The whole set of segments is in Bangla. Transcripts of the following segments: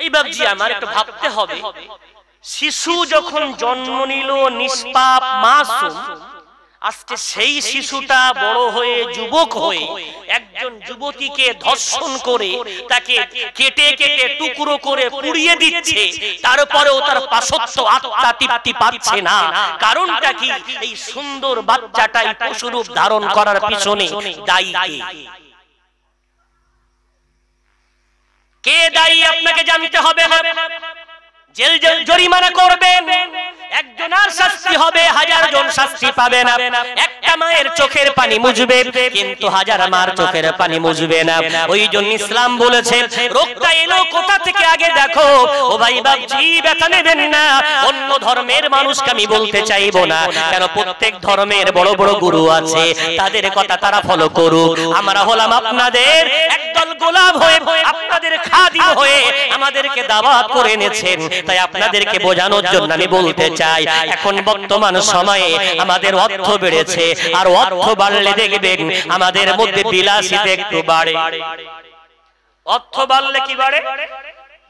ভাই বাবজি আমার একটু ভাবতে হবে, শিশু যখন জন্ম নিল নিষ্পাপ মাসুম, আজকে সেই শিশুটা বড় হয়ে যুবক হয়ে একজন যুবতীকে ধর্ষণ করে তাকে কেটে কেটে টুকরো করে পুড়িয়ে দিচ্ছে, তারপরেও তার পাশত্ব আত্মা তৃপ্তি পাচ্ছে না। কারণটা কি? এই সুন্দর বাচ্চাটাই পশুরূপ ধারণ করার পিছনে দায়ী কে দায়ী আপনাকে জানতে হবে। জেল জরিমানা করবেন, একজনের শাস্তি হবে, 1000 জন শাস্তি পাবে না। একটা মায়ের চোখের পানি মুছবে, কিন্তু 1000 মার চোখের পানি মুছবে না। ওই জন্য ইসলাম বলেছে রোগটা এলো কোথা থেকে আগে দেখো। ও ভাই বাবজি ব্যথা নেবেন না, অন্য ধর্মের মানুষকে আমি বলতে চাইবো না, কেন প্রত্যেক ধর্মের বড় বড় গুরু আছে, তাদের কথা তারা ফলো করুক। আমরা হলাম আপনাদের একদল গোলাম হয়ে, আপনাদের খাদিম হয়ে আমাদেরকে দাওয়াত করে এনেছেন, তাই আপনাদেরকে বোঝানোর জন্য আমি বলতে চাই, এখন বর্তমান সময়ে আমাদের অর্থ বেড়েছে, আর অর্থ বাড়লে দেখবেন আমাদের মধ্যে বিলাসিতা একটু বাড়ে। অর্থ বাড়লে কি বাড়ে?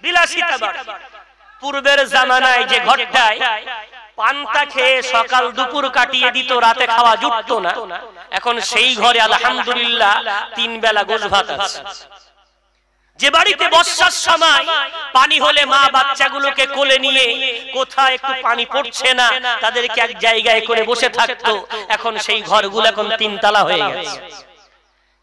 বিলাসিতা বাড়ে। পূর্বের জামানায় যে ঘরটায় পান্তা খেয়ে সকাল দুপুর কাটিয়ে দিত, রাতে খাওয়া জুটতো না, এখন সেই ঘরে আলহামদুলিল্লাহ 3 বেলা গোশ ভাত আছে। যে বাড়িতে বর্ষার সময় পানি হলে মা বাচ্চাগুলোকে কোলে নিয়ে কোথায় একটু পানি পড়ছে না তাদেরকে এক জায়গায় করে বসে থাকতো, এখন সেই ঘরগুলো এখন 3 তলা হয়ে গেছে।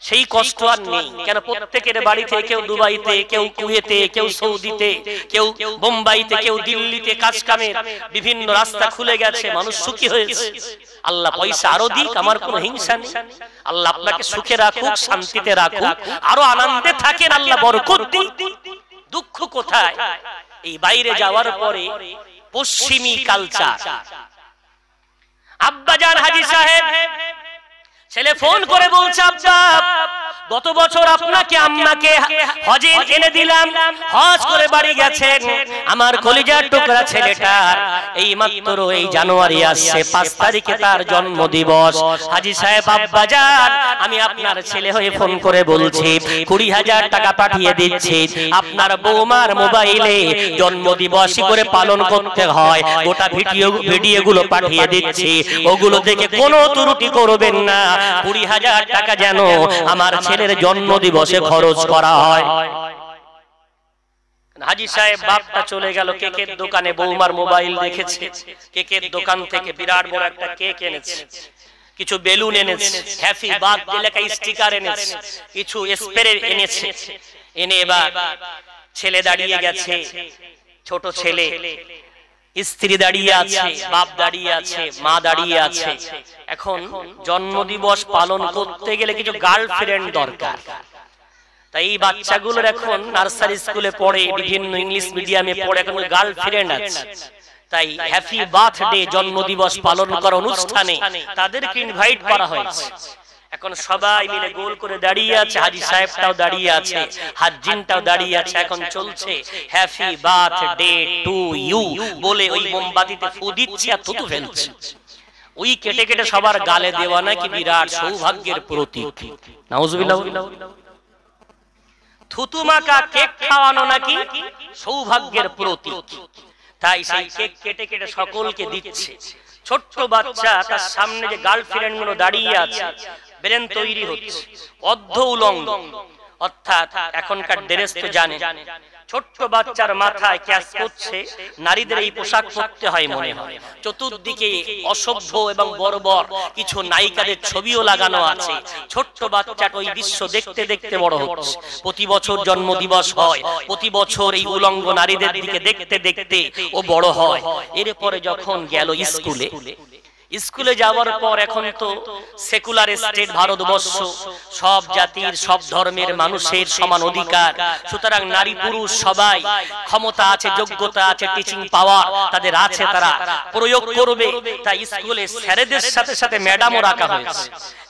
সেই কষ্ট আর নেই, কেন প্রত্যেকের বাড়িতে, কেউ দুবাইতে, কেউ কুয়েতে, কেউ সৌদিতে, কেউ বোম্বাইতে, কেউ দিল্লিতে কাজ কামের বিভিন্ন রাস্তা খুলে গেছে, মানুষ সুখী হয়েছে। আল্লাহ পয়সা আরো দিক, আমার কোনো হিংসা নেই। আল্লাহ আপনাকে সুখে রাখুক, শান্তিতে রাখুক, আরো আনন্দে থাকেন, আল্লাহ বরকত দিক। দুঃখ কোথায়? এই বাইরে যাওয়ার পরে পশ্চিমী কালচার। আব্বাজান হাজী সাহেব ছেলে ফোন করে বলছে, আব্বা গত বছর আপনাকে আম্মাকে হজে এনে দিলাম, হজ করে বাড়ি গেছেন, আমার কলিজার টুকরা ছেলেটার এই মাত্র এই জানুয়ারি আসছে 5 তারিখে তার জন্মদিবস। হাজী সাহেব আব্বাজান আমি আপনার ছেলে হয়ে ফোন করে বলছি 20,000 টাকা পাঠিয়ে দিচ্ছি, আপনার বৌমার মোবাইলে জন্মদিবস করে পালন করতে হয়, গোটা ভিডিওগুলো পাঠিয়ে দিচ্ছি, ওগুলো দেখে কোনো ত্রুটি করবেন না, 20,000 টাকা যেন আমার ছেলের জন্মদিবসে খরচ করা হয়। হাজী সাহেব বাপটা চলে গেল কেকের দোকানে, বৌমার মোবাইল দেখেছে, কেকের দোকান থেকে বিরাট বড় একটা কেক এনেছে, কিছু বেলুন এনেছে, হ্যাপি বার্থডে লেখা স্টিকার এনেছে, কিছু স্প্রে এনেছে, এনে এবার ছেলে দাঁড়িয়ে গেছে, ছোট ছেলে, স্ত্রী দাঁড়িয়ে আছে, বাপ দাঁড়িয়ে আছে, মা দাঁড়িয়ে আছে। এখন জন্মদিবস পালন করতে গেলে কিছু গার্লফ্রেন্ড দরকার, তাই এই বাচ্চাগুলোর এখন নার্সারি স্কুলে পড়ে, বিভিন্ন ইংলিশ মিডিয়ামে পড়ে, এখন গার্লফ্রেন্ড আছে, তাই হ্যাপি বার্থডে জন্মদিবস পালন করার অনুষ্ঠানে তাদেরকে ইনভাইট করা হয়েছে। এখন সবাই মিলে গোল করে দাঁড়িয়ে আছে, হাজী সাহেবটাও দাঁড়িয়ে আছে, হাজ্জিনটাও দাঁড়িয়ে আছে, এখন চলছে হ্যাপি বার্থডে টু ইউ বলে ওই মোমবাতিতে ফু দিচ্ছে আর থুতু ফেলছে। ওই কেটে কেটে সবার গালে দেওয়া নাকি বিরাট সৌভাগ্যের প্রতীক। নাউজুবিল্লাহ। থুতু মাখা কেক খাওয়ানো নাকি সৌভাগ্যের প্রতীক, তাই সেই কেক কেটে কেটে সকলকে দিচ্ছে। ছোট্ট বাচ্চা তার সামনে যে গার্লফ্রেন্ড গুলো দাঁড়িয়ে আছে, ব্রেন তৈরি হচ্ছে, অর্ধ উলঙ্গ, অর্থাৎ এখনকার ড্রেস তো জানে, ছোট্ট বাচ্চার মাথায় ক্যাচ করছে, নারীদের এই পোশাক পরতে হয় মনে হয়, চতুর্দিকে অসভ্য এবং বর্বর কিছু নায়িকাদের ছবিও লাগানো আছে। ছোট্ট বাচ্চাটা ওই দৃশ্য দেখতে দেখতে বড় হচ্ছে, প্রতি বছর জন্মদিবস হয়, প্রতি বছর এই উলঙ্গ নারীদের দিকে দেখতে দেখতে ও বড় হয়। এরপরে যখন গেল স্কুলে, স্কুলে যাওয়ার পর এখন তো সেকুলার স্টেট ভারতবর্ষ, সব জাতির সব ধর্মের মানুষের সমান অধিকার, সুতরাং নারী পুরুষ সবাই ক্ষমতা আছে, যোগ্যতা আছে, টিচিং পাওয়ার তাদের আছে, তারা প্রয়োগ করবে। তাই স্কুলে স্যারেদের সাথে সাথে ম্যাডামও রাখা হয়েছে।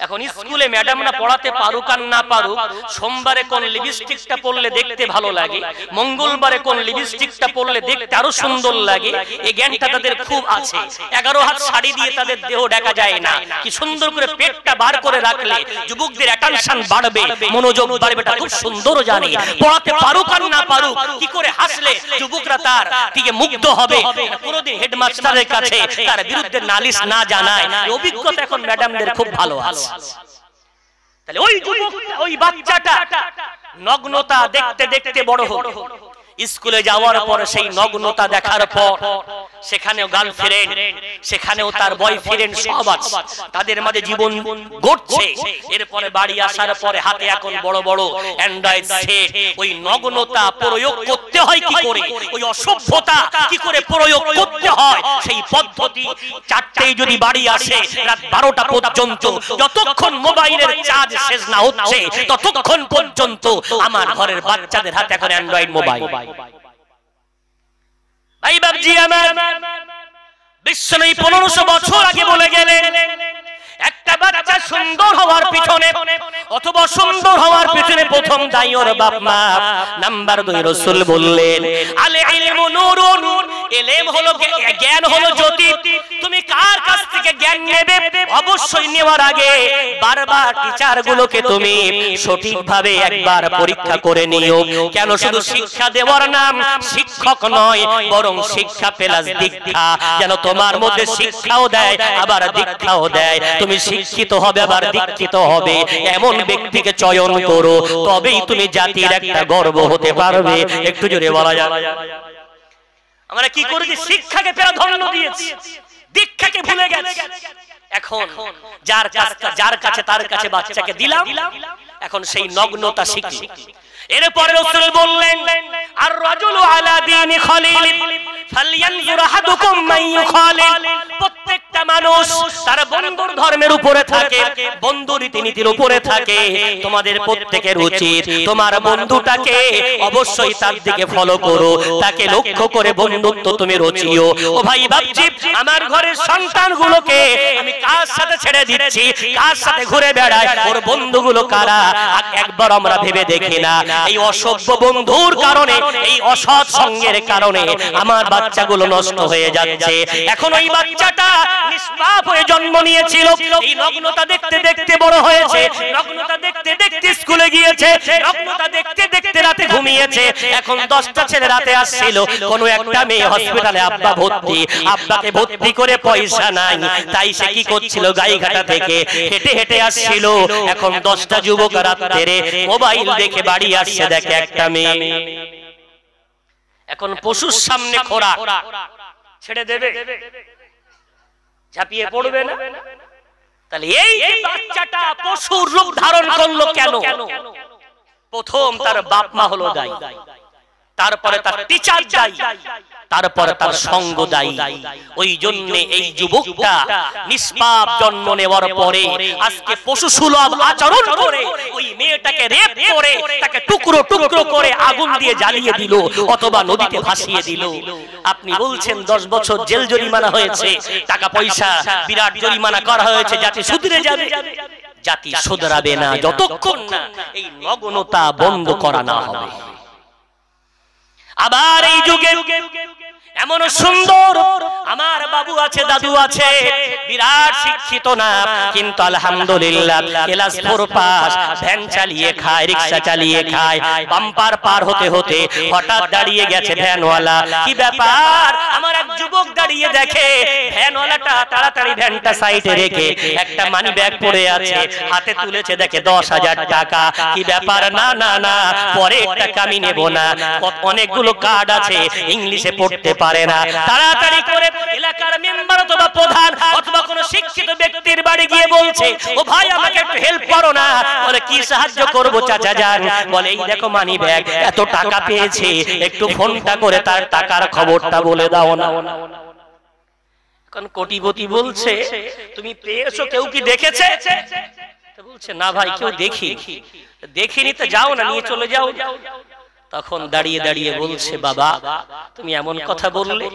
এখন স্কুলে ম্যাডামরা পড়াতে পারুক আর না পারুক, সোমবারে কোন লিপস্টিকটা পরলে দেখতে ভালো লাগে, মঙ্গলবারে কোন লিপস্টিকটা পরলে দেখতে আরো সুন্দর লাগে, এই জ্ঞানটা তাদের খুব আছে। 11 হাত শাড়ি দিয়ে তাদের বাচ্চাদের দেহ দেখা যায় না, কি সুন্দর করে পেটটা বার করে রাখলে যুবকদের অ্যাটেনশন বাড়বে, মনোযোগ বাড়বে, এটা খুব সুন্দর জানি। পড়াতে পারুক আর না পারুক, কি করে হাসলে যুবকরা তার দিকে মুগ্ধ হবে, কোনোদিন হেডমাস্টারের কাছে তার বিরুদ্ধে নালিশ না জানায়, অভিজ্ঞতা এখন ম্যাডামদের খুব ভালো আছে। তাহলে ওই যুবকটা, ওই বাচ্চাটা নগ্নতা দেখতে দেখতে বড় হলো। স্কুলে যাওয়ার পর সেই নগ্নতা দেখার পর সেখানেও গার্লফ্রেন্ড, সেখানেও তার বয়ফ্রেন্ড সব আছে, তাদের মাঝে জীবন গড়ছে। এরপরে বাড়ি আসার পরে হাতে এখন বড় বড় অ্যান্ড্রয়েড সেট। ওই নগ্নতা প্রয়োগ করতে হয় কি করে, ওই অসভ্যতা কি করে প্রয়োগ করতে হয় সেই পদ্ধতি। চারটেই যদি বাড়ি আসে রাত 12টা পর্যন্ত, যতক্ষণ মোবাইলের চার্জ শেষ না হচ্ছে ততক্ষণ পর্যন্ত আমার ঘরের বাচ্চাদের হাতে এখন অ্যান্ড্রয়েড মোবাইল। ভাই বাবজি আমার, বিশ্বনবী 1500 বছর আগে বলে গেলেন, একটা বাচ্চা সুন্দর হওয়ার পিছনে অথবা সুন্দর হওয়ার পিছনে প্রথম দায়ী ওর বাপ মা। নাম্বার 2 রাসূল বললেন, আল ইলমু নূরুন, ইলম হলো জ্ঞান, হলো জ্যোতি। তুমি কার কাছ থেকে জ্ঞান নেবে, অবশ্যই নেওয়ার আগে বারবার টিচার গুলোকে তুমি সঠিকভাবে একবার পরীক্ষা করে নিও। কেন শুধু শিক্ষা দেওয়ার নাম শিক্ষক নয়, বরং শিক্ষা প্লাস দীক্ষা, যেন তোমার মধ্যে শিক্ষাও দেয় আবার দীক্ষাও দেয়। তুমি শিক্ষিত হবে আবার দীক্ষিত হবে, এমন ব্যক্তিকে চয়ন করো, তবেই তুমি জাতির একটা গর্ব হতে পারবে। একটু জোরে বলা যায়। আমরা কি করেছি, শিক্ষাকে প্রাধান্য দিয়েছি, দীক্ষাকে ভুলে গেছি। এখন যার কাছে তার কাছে বাচ্চাকে দিলাম, এখন সেই নগ্নতা শিখি। এরপরে রাসূল বললেন, আর রাজুলু আলা দীনি খলিল ফালয়ানজুর আহাদুকুম মান ইউখালিল। প্রত্যেকটা মানুষ তার বন্ধুর ধর্মের উপরে থাকে, বন্ধু রীতিনীতির উপরে থাকে। তোমাদের প্রত্যেকের উচিত তোমার বন্ধুটাকে অবশ্যই তার দিকে ফলো করো, তাকে লক্ষ্য করে বন্ধুত্ব তুমি রচিও। ও ভাই বাবজি, আমার ঘরের সন্তানগুলোকে আমি কার সাথে ছেড়ে দিচ্ছি, কার সাথে ঘুরে বেড়ায়, ওর বন্ধুগুলো কারা, একবার আমরা ভেবে দেখি না। এই অসভ্য বন্ধুর কারণে, এই অসৎ সঙ্গের কারণে আমার বাচ্চাগুলো নষ্ট হয়ে যাচ্ছে। এখন ওই বাচ্চাটা নিষ্পাপ হয়ে জন্ম নিয়েছিল, এই নগ্নতা দেখতে দেখতে বড় হয়েছে, নগ্নতা দেখতে দেখতে স্কুলে গিয়েছে, নগ্নতা দেখতে দেখতে রাতে ঘুমিয়েছে। এখন 10টা ছেলে রাতে আসছিল, কোনো একটা মেয়ে হসপিটালে আব্বা ভর্তি, আব্বাকে ভর্তি করে পয়সা নাই, তাই সে কি করছিল, গাইঘাটা থেকে হেঁটে হেঁটে আসছিল। এখন 10টা যুবক রাতে মোবাইল দেখে বাড়ি আসছে, দেখে একটা মেয়ে। এখন পশুর সামনে খোরাক ছেড়ে দেবে, ঝাঁপিয়ে পড়বে না? তাহলে এই বাচ্চাটা পশুর রূপ ধারণ করলো কেন? প্রথম তার বাপ মা হলো দায়ী, তারপরে তার টিচার দায়ী, তারপরে তার সঙ্গ দায়ী। ওই জন্য এই যুবকটা নিষ্পাপ জন্ম নেওয়ার পরে আজকে পশুসুলভ আচরণ করে ওই মেয়েটাকে রেপ করে তাকে টুকরো টুকরো করে আগুন দিয়ে জ্বালিয়ে দিল অথবা নদীতে ভাসিয়ে দিল। আপনি বলছেন 10 বছর জেল জরিমানা হয়েছে, টাকা পয়সা বিরাট জরিমানা করা হয়েছে, জাতি শুধরে যাবে। জাতি শুধরাবে না যতক্ষণ না এই নগ্নতা বন্ধ করা না হবে। আবার এই যুগে এমন সুন্দর আমার বাবু আছে, দাদু আছে, বিরাট শিক্ষিত না, কিন্তু আলহামদুলিল্লাহ ক্লাস 4 পাস, ভ্যান চালিয়ে খায়, রিকশা চালিয়ে খায়। বাম্পার পার হতে হতে হঠাৎ দাঁড়িয়ে গেছে ভ্যানওয়ালা। কি ব্যাপার? আমার এক যুবক দাঁড়িয়ে দেখে ভ্যানওয়ালাটা তাড়াতাড়ি ভ্যানটা সাইডে রেখে একটা মানি ব্যাগ পড়ে আছে, হাতে তুলেছে, দেখে 10,000 টাকা। কি ব্যাপার? না না না, পরে টাকা আমি নেব না, অনেকগুলো কার্ড আছে, ইংলিশে পড়তে পারে না। তাড়াতাড়ি করে এলাকার মেম্বার অথবা প্রধান অথবা কোন শিক্ষিত ব্যক্তির বাড়ি গিয়ে বলছে, ও ভাই আমাকে একটু হেল্প করো না। বলে কি সাহায্য করব চাচা যান? বলে এই দেখো মানি ব্যাগ, এত টাকা পেয়েছে, একটু ফোনটা করে তার টাকার খবরটা বলে দাও না। এখন কোটিপতি বলছে, তুমি পেয়েছো, কেউ কি দেখেছে? বলছে না ভাই, কেউ দেখিনি। তো যাও না, নিয়ে চলে যাও। তখন দাঁড়িয়ে দাঁড়িয়ে বলছে, বাবা তুমি এমন কথা বললে,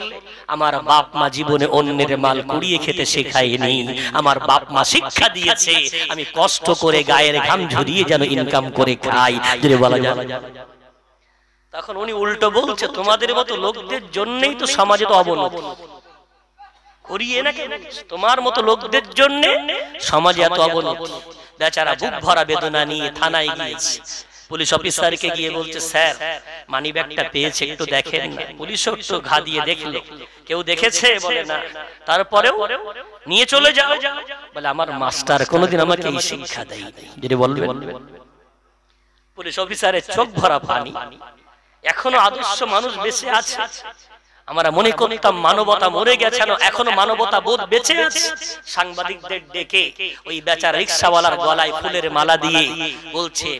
আমার বাপ মা জীবনে অন্যের মাল কুড়িয়ে খেতে শেখায়নি, আমার বাপ মা শিক্ষা দিয়েছে আমি কষ্ট করে গায়ের ঘাম ঝরিয়ে যেন ইনকাম করে খাই। যদি বলা যায়, তখন উনি উল্টো বলছে, তোমাদের মতো লোকদের জন্যই তো সমাজে তো অবনতি। করিয়ে না কেন? তোমার মতো লোকদের জন্য সমাজে এত অবনতি। বেচারা বুক ভরা বেদনা নিয়ে থানায় গিয়েছে। পুলিশ অফিসারকে গিয়ে বলছে, স্যার মানি ব্যাগটা পেয়েছে, একটু দেখেন না। পুলিশও একটু ঘা দিয়ে দেখলো, কেউ দেখেছে? বলে না। তারপরেও নিয়ে চলে যাও। বলে আমার মাস্টার কোনোদিন আমাকে এই শিক্ষা দেয়নি। যদি বলবেন, পুলিশ অফিসারের চোখ ভরা পানি। এখনো আদর্শ মানুষ বেঁচে আছে। আমরা মনে করতাম মানবতা মরে গেছে, এখনো মানবতা বোধ বেঁচে আছে। সাংবাদিকদের ডেকে ওই বেচারা রিকশাওয়ালার গলায় ফুলের মালা দিয়ে বলছে,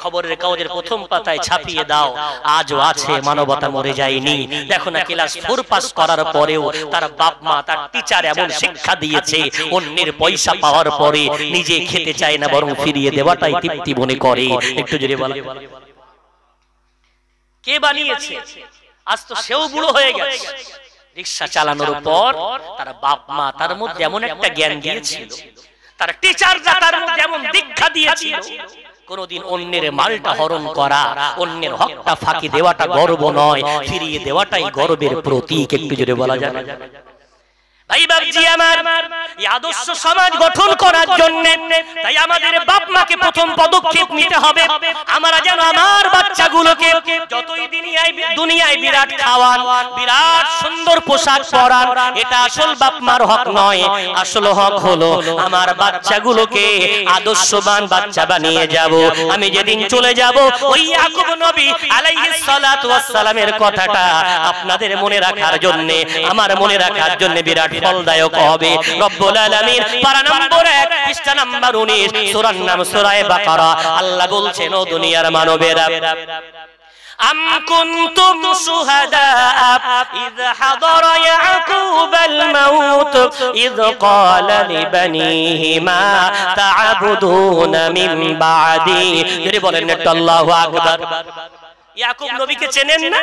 খবরের কাগজের প্রথম পাতায় ছাপিয়ে দাও, আজও আছে, মানবতা মরে যায়নি। দেখো না, ক্লাস 4 পাস করার পরেও তার বাপ মা, তার টিচার এমন শিক্ষা দিয়েছে, অন্যের পয়সা পাওয়ার পরে নিজে খেতে চায় না, বরং ফিরিয়ে দেওয়াটাই তৃপ্তি মনে করে। একটু জোরে বলো, কে বানিয়েছে? আজ তো সেও বুড়ো হয়ে গেছে। রিকশা চালানোর পর তার বাপ মা তার মধ্যে এমন একটা জ্ঞান দিয়েছিল, তার টিচাররা তার মধ্যে এমন দীক্ষা দিয়েছিল, কোনদিন অন্যের মালটা হরণ করা, অন্যের হকটা ফাঁকি দেওয়াটা গর্ব নয়, ফিরিয়ে দেওয়াটাই গর্বের প্রতীক। একটু জোরে বলা যাবে? ভাই বাবজি আমার, এই আদর্শ সমাজ গঠন করার জন্য তাই আমাদের বাপ মাকে প্রথম পদক্ষেপ নিতে হবে। আমরা যেন আমার বাচ্চাগুলোকে যতই দুনিয়ায় বিরাট খাওয়ান, বিরাট সুন্দর পোশাক পরান, এটা আসল বাপ মার হক নয়। আসল হক হলো আমার বাচ্চাগুলোকে আদর্শবান বাচ্চা বানিয়ে যাব। আমি যেদিন চলে যাব, ওই ইয়াকুব নবী আলাইহিস সালাতু ওয়াস সালামের কথাটা আপনাদের মনে রাখার জন্য, আমার মনে রাখার জন্য বিরাট ফলদায়ক হবে। রব্বুল আলামিন পারা নম্বর 1 পৃষ্ঠা নাম্বার 19 সূরার নাম সূরা বাকারা। আল্লাহ বলছেন, ও দুনিয়ার মানবেরা, আম কুনতুম শুহাদা ইয হাদারা ইয়াকুবাল মাউত ইয ক্বালা লিবানিহি মা তা'বুদুনা মিন বা'দি। যদি বলেন একটু আল্লাহু আকবার। ইয়াকুব নবীকে চেনেন না?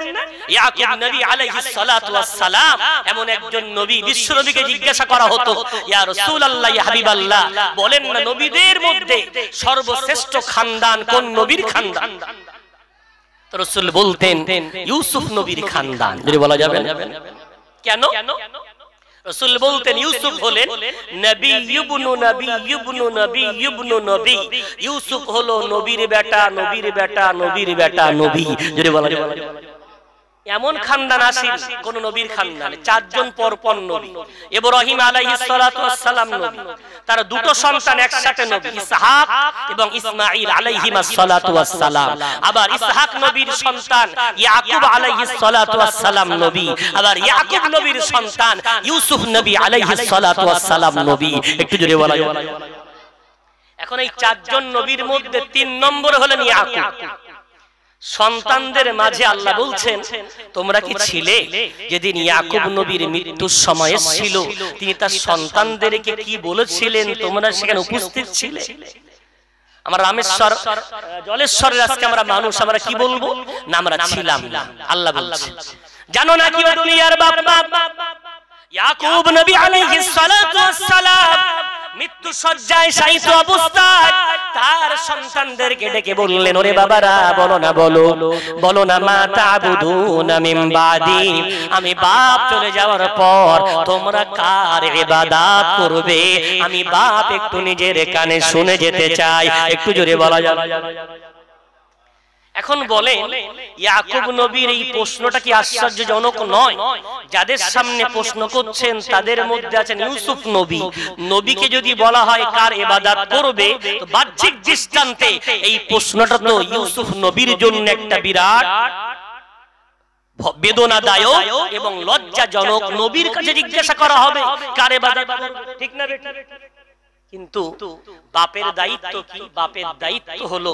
ইয়াকুব নবী আলাইহিস সালাতু ওয়াস সালাম এমন একজন নবী, বিশ্ব নবীকে জিজ্ঞাসা করা হতো, ইয়া রাসূলুল্লাহ, ইয়া হাবিবাল্লাহ, বলেন না নবীদের মধ্যে সর্বশ্রেষ্ঠ খানদান কোন নবীর খানদান? তো রাসূল বলতেন ইউসুফ নবীর খানদান। যদি বলা যাবে কেন? রাসূল বলতেন ইউসুফ হলেন নবী ইবনু নবী ইবনু নবী ইবনু নবী। ইউসুফ হলো নবীর বেটা, নবীর বেটা, নবীর বেটা, নবী। যদি বলা যায় এমন খানদান আসেন কোন নবীর খানদানে, 4 জন পরপর নবী। ইব্রাহিম আলাইহিস সালাতু ওয়াস সালাম নবী, তার দুটো সন্তান একসাথে নবী, ইসহাক এবং ইসমাঈল আলাইহিমাস সালাতু ওয়াস সালাম। আবার ইসহাক নবীর সন্তান ইয়াকুব আলাইহিস সালাতু ওয়াস সালাম নবী, আবার ইয়াকুব নবীর সন্তান ইউসুফ নবী আলাইহিস সালাতু ওয়াস সালাম নবী। একটু জোরে বলা যাবে? এখন এই 4 জন নবীর মধ্যে 3 নম্বর হলেন ইয়াকুব। সন্তানদের মাঝে আল্লাহ বলছেন, তোমরা কি ছিলে যেদিন ইয়াকুব নবীর মৃত্যুর সময় ছিল, তিনি তার সন্তানদেরকে কি বলেছিলেন? তোমরা সেখানে উপস্থিত ছিলে? আমরা রামেশ্বর জলেশ্বরের আজকে আমরা মানুষ, আমরা কি বলবো না আমরা ছিলাম না। আল্লাহ বলছেন, জানো না কি দুনিয়ার বাপ মা ইয়াকুব নবী আলাইহিস সালাতু ওয়াস সালাম মৃত্যু সজ্জায় শায়িত অবস্থায় তার সন্তানদেরকে ডেকে বললেন, ওরে বাবারা, বলো না, বলো না, মা তা'বুদুনা মিন বাদি, আমি বাপ চলে যাওয়ার পর তোমরা কার ইবাদত করবে? আমি বাপ একটু নিজের কানে শুনে যেতে চাই। একটু জোরে বলা যাবে? এখন বলেন, ইয়াকুব নবীর এই প্রশ্নটা কি আশ্চর্যজনক নয়? যাদের সামনে প্রশ্ন করছেন তাদের মধ্যে আছেন ইউসুফ নবী। নবীকে যদি বলা হয় কার ইবাদত করবে, তো বাহ্যিক দৃষ্টান্তে এই প্রশ্নটা তো ইউসুফ নবীর জন্য একটা বিরাট বেদনাদায়ক এবং লজ্জাজনক। নবীর কাছে জিজ্ঞাসা করা হবে কার ইবাদত করবে, ঠিক না বেটা? কিন্তু বাপের দায়িত্ব কি? বাপের দায়িত্ব হলো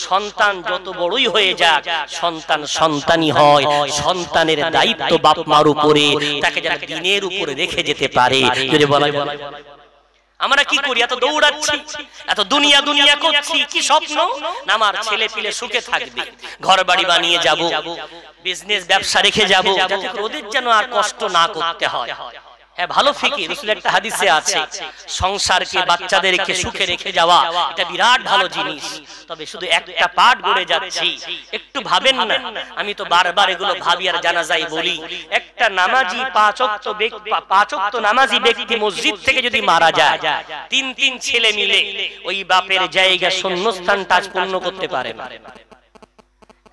সন্তান যত বড়ই হয়ে যাক, সন্তান সন্তানই হয়। সন্তানের দায়িত্ব বাপ মার উপরে, তাকে যেন দিনের উপরে রেখে যেতে পারে। যদি বলা যায়, আমরা কি করি? এত দৌড়াচ্ছি, এত দুনিয়া দুনিয়া করছি, কি স্বপ্ন না আমার ছেলে পিলে সুখে থাকবে, ঘর বাড়ি বানিয়ে যাব, বিজনেস ব্যবসা রেখে যাব, যাতে ওদের যেন আর কষ্ট না করতে হয়। ভালো ফিকির। রাসূলের একটা হাদিসে আছে সংসারকে বাচ্চাদেরকে সুখে রেখে যাওয়া এটা বিরাট ভালো জিনিস। তবে শুধু একটা পাঠ বলে যাচ্ছি, একটু ভাবেন না, আমি তো বারবার এগুলো ভাবি আর জানাজাই বলি, একটা নামাজি পাঁচ ওয়াক্ত নামাজি ব্যক্তি মসজিদ থেকে যদি মারা যায়, তিন ছেলে মিলে ওই বাপের জায়গা শূন্যস্থানটা পূর্ণ করতে পারে না।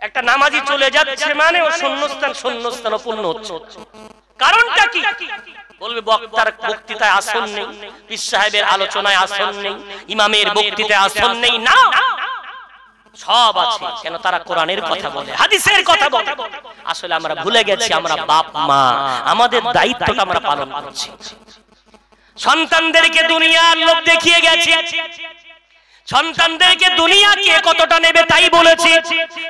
একটা নামাজি চলে যাচ্ছে মানে ও শূন্যস্থান পূর্ণ হচ্ছে। কারণটা কি? বলবে বক্তার বক্তৃতায় আসন নেই, পীর সাহেবের আলোচনায় আসন নেই, ইমামের বক্তৃতায় আসন নেই। না, সব আছে। কেন? তারা কোরআনের কথা বলে, হাদিসের কথা বলে। আসলে আমরা ভুলে গেছি, আমরা বাপ মা, আমাদের দায়িত্বটা আমরা পালন করছি। সন্তানদেরকে দুনিয়ার লোক দেখিয়ে গেছে, সন্তানদেরকে দুনিয়া কে কতটা নেবে তাই বলেছি,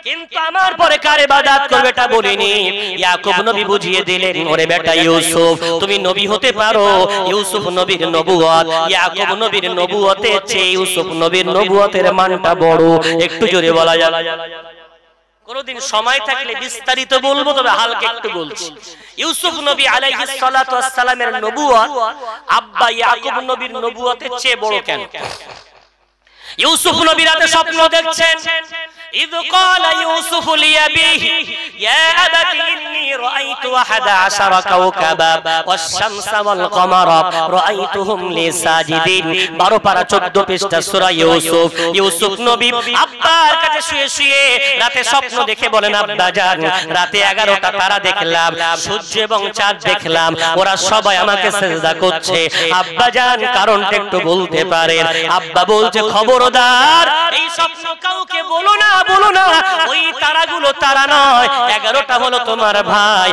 কিন্তু আমার পরে কার ইবাদত করবে তা বলিনি। ইয়াকুব নবী বুঝিয়ে দিলেন, ওরে বেটা ইউসুফ, তুমি নবী হতে পারো। ইউসুফ নবীর নবুয়ত ইয়াকুব নবীর নবুয়তের চেয়ে ইউসুফ নবীর নবুয়তের মানটা বড়। একটু জোরে বলা যায়। কোনদিন সময় থাকলে বিস্তারিত বলবো, তবে হালকা একটু বলছি। ইউসুফ নবী আলাইহিস সালাতু ওয়াস সালামের নবুয়ত আব্বা ইয়াকুব নবীর নবুয়তের চেয়ে বড় কেন? ইউসুফ নবী রাতে স্বপ্ন দেখছেন, ইয ক্বালা ইউসুফ লিআবিহি ইয়া আবাতি ইন্নী রাআইতু 11 কাওকাবা ওয়াশ-শামসা ওয়াল কমারা রাআইতুহুম লি সাজিদিন। 12 পারা 14 পৃষ্ঠা সূরা ইউসুফ। ইউসুফ নবী আব্বার কাছে শুয়ে শুয়ে রাতে স্বপ্ন দেখে বলেন, আব্বা জান, রাতে 11টা তারা দেখলাম, সূর্য এবং চাঁদ দেখলাম, ওরা সবাই আমাকে সিজদা করছে। আব্বা জান, কারণটা একটু বলতে পারেন? আব্বা বলছে, খবরদার এই স্বপ্ন কাউকে বলো না, বলো না। ওই তারাগুলো তারা নয়, 11টা হলো তোমার ভাই,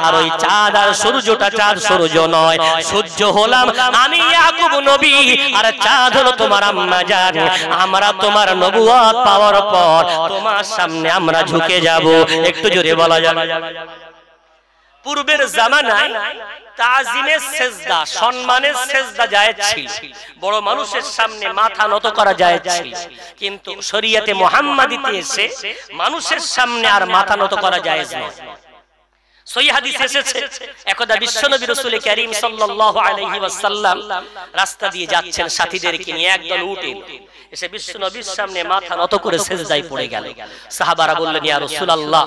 আর ওই চাঁদ আর সূর্যটা চাঁদ সূর্য নয়, সূর্য হলাম আমি ইয়াকুব নবী, আর চাঁদ হলো তোমার আম্মা জান। আমরা তোমার নবুয়ত পাওয়ার পর তোমার সামনে আমরা ঝুঁকে যাব। একটু জোরে বলা যাবে। পূর্বের জামানায় তাজিমের সেজদা, সম্মানের সেজদা জায়েজ ছিল, বড় মানুষের সামনে মাথা নত করা জায়েজ ছিল, কিন্তু শরীয়তে মুহাম্মাদিতে এসে মানুষের সামনে আর মাথা নত করা জায়েজ নয়। সহিহ হাদিস এসেছে, একদা বিশ্বনবী রাসূল কারীম সাল্লাল্লাহু আলাইহি ওয়াসাল্লাম রাস্তা দিয়ে যাচ্ছেন সাথীদেরকে নিয়ে, একদল উট এসে বিশ্বনবীর সামনে মাথা নত করে সিজদায় পড়ে গেল। সাহাবারা বললেন, ইয়া রাসূলুল্লাহ,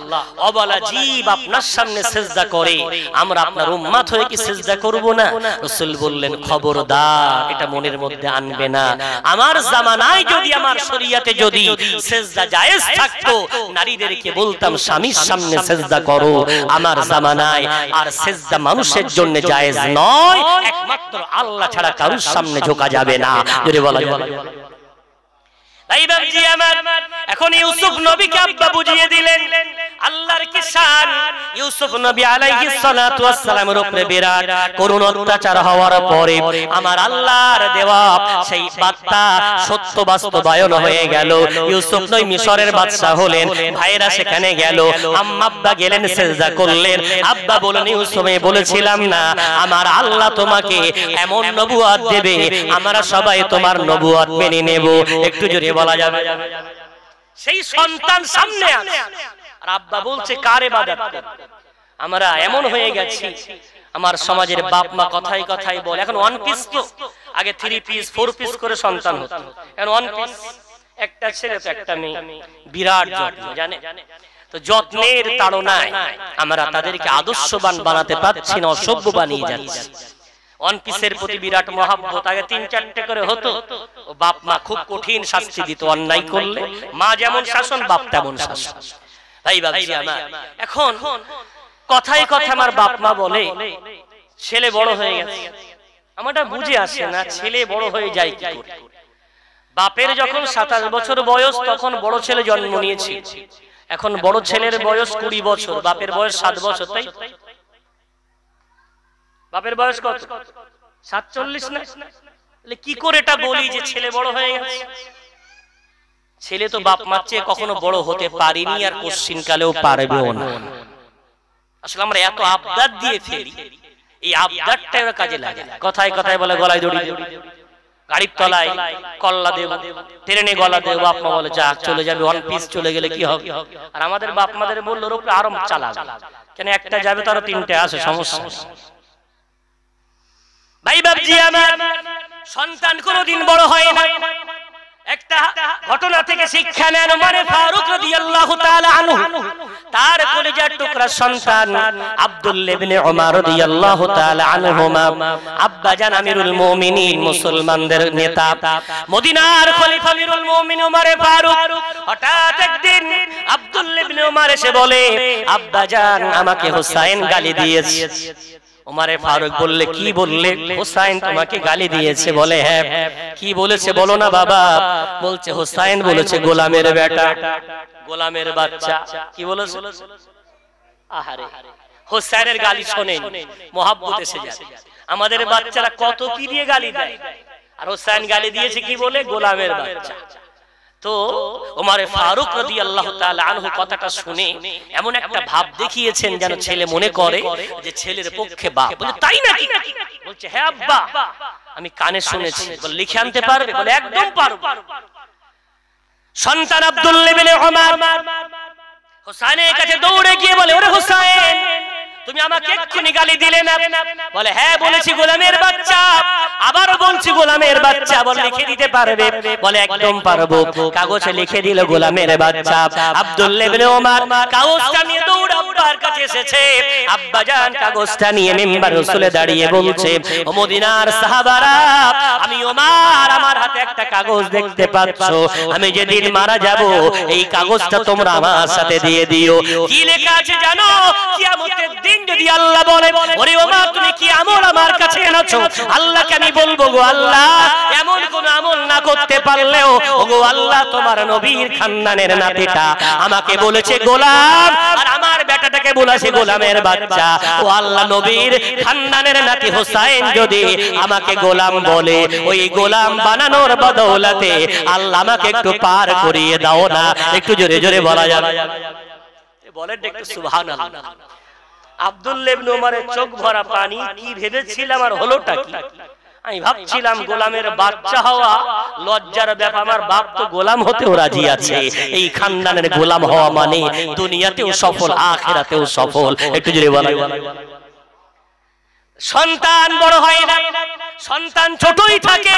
অবলা জীব আপনার সামনে সিজদা করে, আমরা আপনার উম্মত হয়ে কি সিজদা করব না? রাসূল বললেন, খবরদার, এটা মনের মধ্যে আনবে না। আমার জামানায় যদি, আমার শরীয়তে যদি সিজদা জায়েজ থাকতো, নারীদেরকে বলতাম স্বামীর সামনে সিজদা করো। আমার জামানায় আর সিজদা মানুষের জন্য জায়েজ নয়, একমাত্র আল্লাহ ছাড়া কারোর সামনে ঝোঁকা যাবে না। জোরে বলা যাবে। ভাইবাজি আমার, এখন ইউসুফ নবীকে আব্বা বুঝিয়ে দিলেন আল্লাহর কি শান। ইউসুফ নবী আলাইহিস সালাতু ওয়াস সালামের উপরে বিরাট করুণ অত্যাচার হওয়ার পরে আমার আল্লাহর দেওয়া সেই বার্তা সত্য বাস্তবায়ন হয়ে গেল। ইউসুফ নবী মিশরের বাদশা হলেন, ভাইরা সেখানে গেল, আম্মা আব্বা গেলেন, সিজদা করলেন। আব্বা বলেন, ইউসুফ, বলেছিলাম না আমার আল্লাহ তোমাকে এমন নবুয়ত দেবে, আমরা সবাই তোমার নবুয়ত মেনে নেব। একটু জোরে বলা যাবে। সেই সন্তান সামনে আছে, আর আব্বা বলছে কার ইবাদত করব? আমরা এমন হয়ে গেছি, আমার সমাজের বাপ মা কথাই কথাই বলে, এখন ওয়ান পিস, তো আগে 3 পিস 4 পিস করে সন্তান হতো, এখন ওয়ান পিস, একটা ছেলে তো একটা মেয়ে, বিরাট যত্ন, জানে তো যত্নের তাড়নায় আমরা তাদেরকে আদর্শবান বানাতে পারছি না, অসভ্য বানিয়ে যাচ্ছি। ওয়ান পিসের প্রতি বিরাট মহব্বত, আগে 3-4টে করে হতো, ও বাপ মা খুব কঠিন শাস্তি দিত অন্যায় করলে, মা যেমন শাসন বাপ তেমন শাসন। তাই ভাবছি আমার, এখন কথায় কথা আমার বাপ মা বলে ছেলে বড় হয়ে গেছে, আমারটা বুঝে আসে না ছেলে বড় হয়ে যায় কি করে। বাপের যখন 27 বছর বয়স তখন বড় ছেলে জন্ম নিয়েছে, এখন বড় ছেলের বয়স 20 বছর, বাপের বয়স 7 বছর, তাই বাপের বয়স কত? 47 না? কি করে এটা বলি যে ছেলে বড় হয়ে গেছে? ছেলে তো বাপ মার চেয়ে কখনো বড় হতে পারেনি, আর কোশ্চিন কালেও পারবেও না। আসলে আমরা এত আবদার দিয়ে ফেলি, এই আবদারটা ওরা কাজে লাগে। কথায় কথায় বলে গলায় দড়ি দেব, গাড়ির তলায় কল্লা দেব, ট্রেনে গলা দেব, বাপ মা বলে যা চলে যাবে, ওয়ান পিস চলে গেলে কি হবে? আর আমাদের বাপ মাদের বললো ওর উপরে আরো চালাবে, কেন একটা যাবে তারও 3টে আসে, সমস্যা। ভাই বাবজি আমার, সন্তান কোনোদিন বড় হয় না। একটা ঘটনা থেকে শিক্ষা নেন। ওমর ফারুক রাদিয়াল্লাহু তাআলা আনহু, তার কলিজার টুকরা সন্তান আব্দুল্লাহ ইবনে ওমর রাদিয়াল্লাহু তাআলা আনহুমা, আব্বাজান আমিরুল মুমিনিন, মুসলমানদের নেতা, মদিনার খলিফা আমিরুল মুমিনিন ওমর ফারুক। হঠাৎ একদিন আব্দুল্লাহ ইবনে ওমর এসে বলে, আব্বাজান আমাকে হুসাইন গালি দিয়েছে। ওমরে ফারুক বললে, কি বললে? হুসাইন তোমাকে গালি দিয়েছে। বলে, হ্যাঁ। কি বলেছে বলো না বাবা? বলছে, হুসাইন বলেছে গোলামের বেটা, গোলামের বাচ্চা। কি বলেছে? আহারে, হুসাইনের গালি শোনেন, মোহাব্বত এসে যায়। আমাদের বাচ্চারা কত কি দিয়ে গালি দেয়, আর হুসাইন গালি দিয়েছে কি বলে? গোলামের বাচ্চা। তো ওমর ফারুক রাদিয়াল্লাহু তাআলা আনহু কথাটা শুনে এমন একটা ভাব দেখিয়েছেন যেন ছেলে মনে করে যে ছেলের পক্ষে বাপ। বলে, তাই নাকি? বলছে, হ্যাঁ আব্বা, আমি কানে শুনেছি। বলে, লিখে আনতে পারবে? বলে, একদম পারবো। সন্তান আব্দুল্লাহ ইবনে ওমর হুসাইনের কাছে দৌড়ে গিয়ে বলে, ওরে হুসাইন, তুমি আমাকে এক্ষুনি গালি দিলে না? বলে, হ্যাঁ বলেছি গোলামের বাচ্চা। আবারও বলছি গোলামের বাচ্চা। বলে, লিখে দিতে পারবে? বলে, একদম পারবো। কাগজে লিখে দিল গোলামের বাচ্চা। আব্দুল্লাহ ইবনে ওমর কাগজটা নিয়ে দৌড়ে আব্বার কাছে এসেছে। আব্বাজান কাগজটা নিয়ে মিম্বার রাসূলে দাঁড়িয়ে বলছে, ও মদিনার সাহাবারা, আমি ওমর, আমার হাতে একটা কাগজ দেখতে পাচ্ছো, আমি যেদিন মারা যাব এই কাগজটা তোমরা আমার সাথে দিয়ে দিও। কি লেখা আছে জানো? কিয়ামতের দিন যদি আল্লাহ বলে, ওরে ওমর, তুমি কি আমল আমার কাছে এনেছো? আল্লাহকে আমি বলবো, গো আল্লাহ, এমন কোন আমল না করতে পারলেও ওগো আল্লাহ, তোমার নবীর খানদানের নাতিটা আমাকে বলেছে গোলাম, আর আমার বেটাটাকে বলেছে গোলামের বাচ্চা। ও আল্লাহ, নবীর খানদানের নাতি হুসাইন যদি আমাকে গোলাম বলে, ওই গোলাম বানানোর বদৌলতে আল্লাহ আমাকে একটু পার করিয়ে দাও না। একটু জোরে জোরে বলা যাবে? বলেন একটু সুবহানাল্লাহ। আব্দুল্লাহ ইবনে ওমরের চোখ ভরা পানি। কি ভেবেছিলাম আর হলোটা কি? আমি ভাবছিলাম গোলামের বাচ্চা হওয়া লজ্জার ব্যাপার, আমার বাপ তো গোলাম হতেও রাজি আছে। এই খানদানের গোলাম হওয়া মানে দুনিয়াতেও সফল, আখিরাতেও সফল। একটু জোরে বলা যাবে? সন্তান বড় হয় না, সন্তান ছোটই থাকে।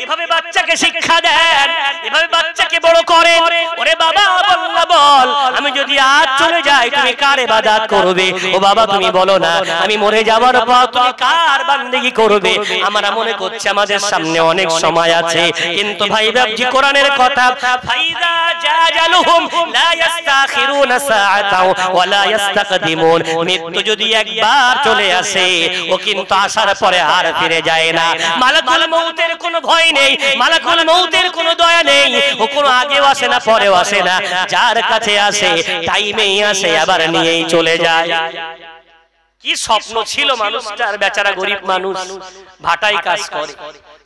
এভাবে বাচ্চাকে শিক্ষা দেন, এভাবে বাচ্চাকে বড় করেন। ওরে বাবা, আল্লাহ বল, আমি যদি আজ চলে যাই তুমি কার ইবাদত করবে? ও বাবা, তুমি বলো না, আমি মরে যাওয়ার পর তুমি কার বান্দেগি করবে? আমরা মনে করছি আমাদের সামনে অনেক সময় আছে, কিন্তু ভাই বাবজি কোরআনের কথা, ফাইদা জাজালুহুম লা ইস্তাখিরুনা সাআতাও ওয়া লা ইস্তাকদিমুন। মৃত্যু যদি একবার চলে আসে, ও কিন্তু আসার পরে আর ফিরে যায় না। মালাকুল মউতের কোনো ভয় নেই, মালাকুল মউতের কোনো দয়া নেই। ও কোনো আগেও আসে না, পরেও আসে না। যার কাছে আসে টাইমেই আসে, আবার নিয়েই চলে যায়। কি স্বপ্ন ছিল মানুষটার, বেচারা গরিব মানুষ, ভাটায় কাজ করে,